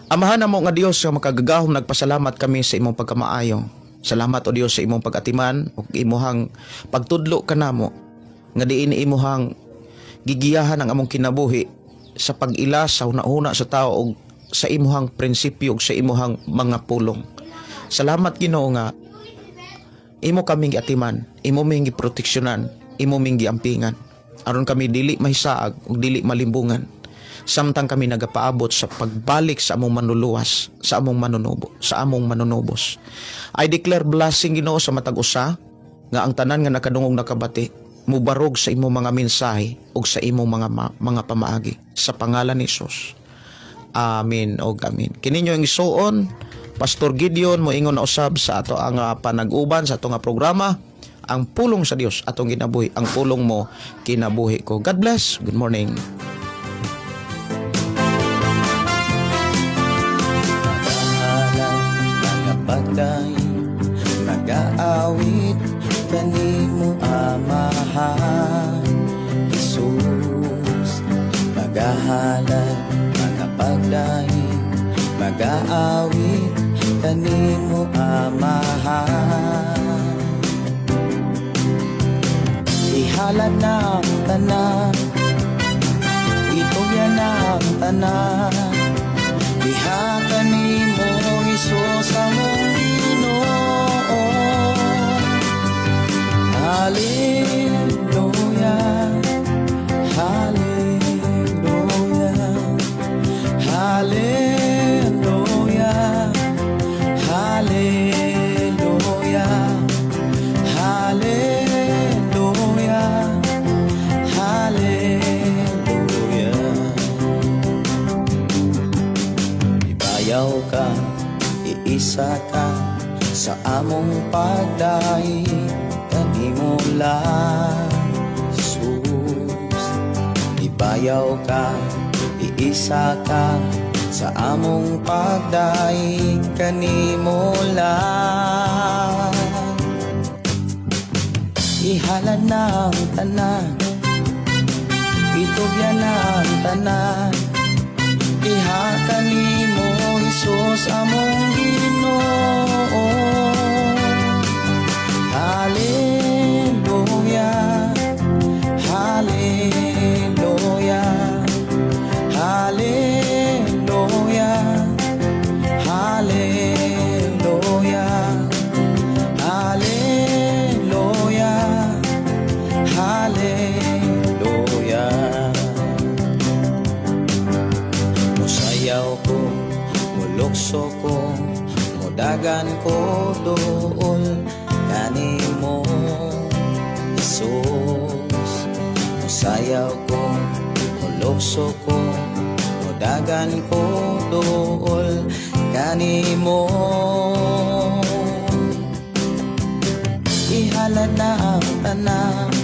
Amahan na mo nga Dios nga makagagahom, nagpasalamat kami sa imong pagkamaayo. Salamat o Dios sa imong pag-atiman ug imuhang pagtudlo kanamo nga diin imuhang gigiyahan ang among kinabuhi sa pag-ila sa una-una sa tao ug sa imuhang prinsipyo ug sa imuhang mga pulong. Salamat Ginoo nga imo kaming giatiman, imo ming giproteksyonan, imo ming giampingan. Aron kami dili mahisaag ug dili malimbungan. Samtang kami nagapaabot sa pagbalik sa among manluluwas, sa among manunobos. I declare blessing Ginoo sa matag usa nga ang tanan nga nakadungog nakabati mubarog sa imong mga mensahe ug sa imong mga pamaagi sa pangalan ni Hesus. Amen o amen. Kini ang isuon Pastor Gideon moingon na usab sa ato ang panag-uban sa ato nga programa, ang pulong sa Dios atong ginabuhi, ang pulong mo kinabuhi ko. God bless. Good morning. Nag-aawit kanimo Amahan Jesus, magahalad mga pagdahin, mag-aawit kanimo Amahan. Ihalad na ang tanan, itugyan na ang tanan, diha kanimo Hesus among Ginoo. Hallelujah, hallelujah, hallelujah, hallelujah, hallelujah, hallelujah. Ibayaw ka, iisa ka sa among pagdahi, kanimo lang Jesus. Ibayaw ka, iisa ka sa among pagdahi, kanimo lang. Ihalad na ang tanan, itugyan na ang tanan, diha kanimo Hesus among Ginoo. Hallelujah, hallelujah, hallelujah, hallelujah, hallelujah, hallelujah. Musayaw ko, mulukso ko, mudagan ko doon kanimo Jesus. Musayaw ko, mulukso ko, mudagan ko doon kanimo. Ihalad na ang tanan,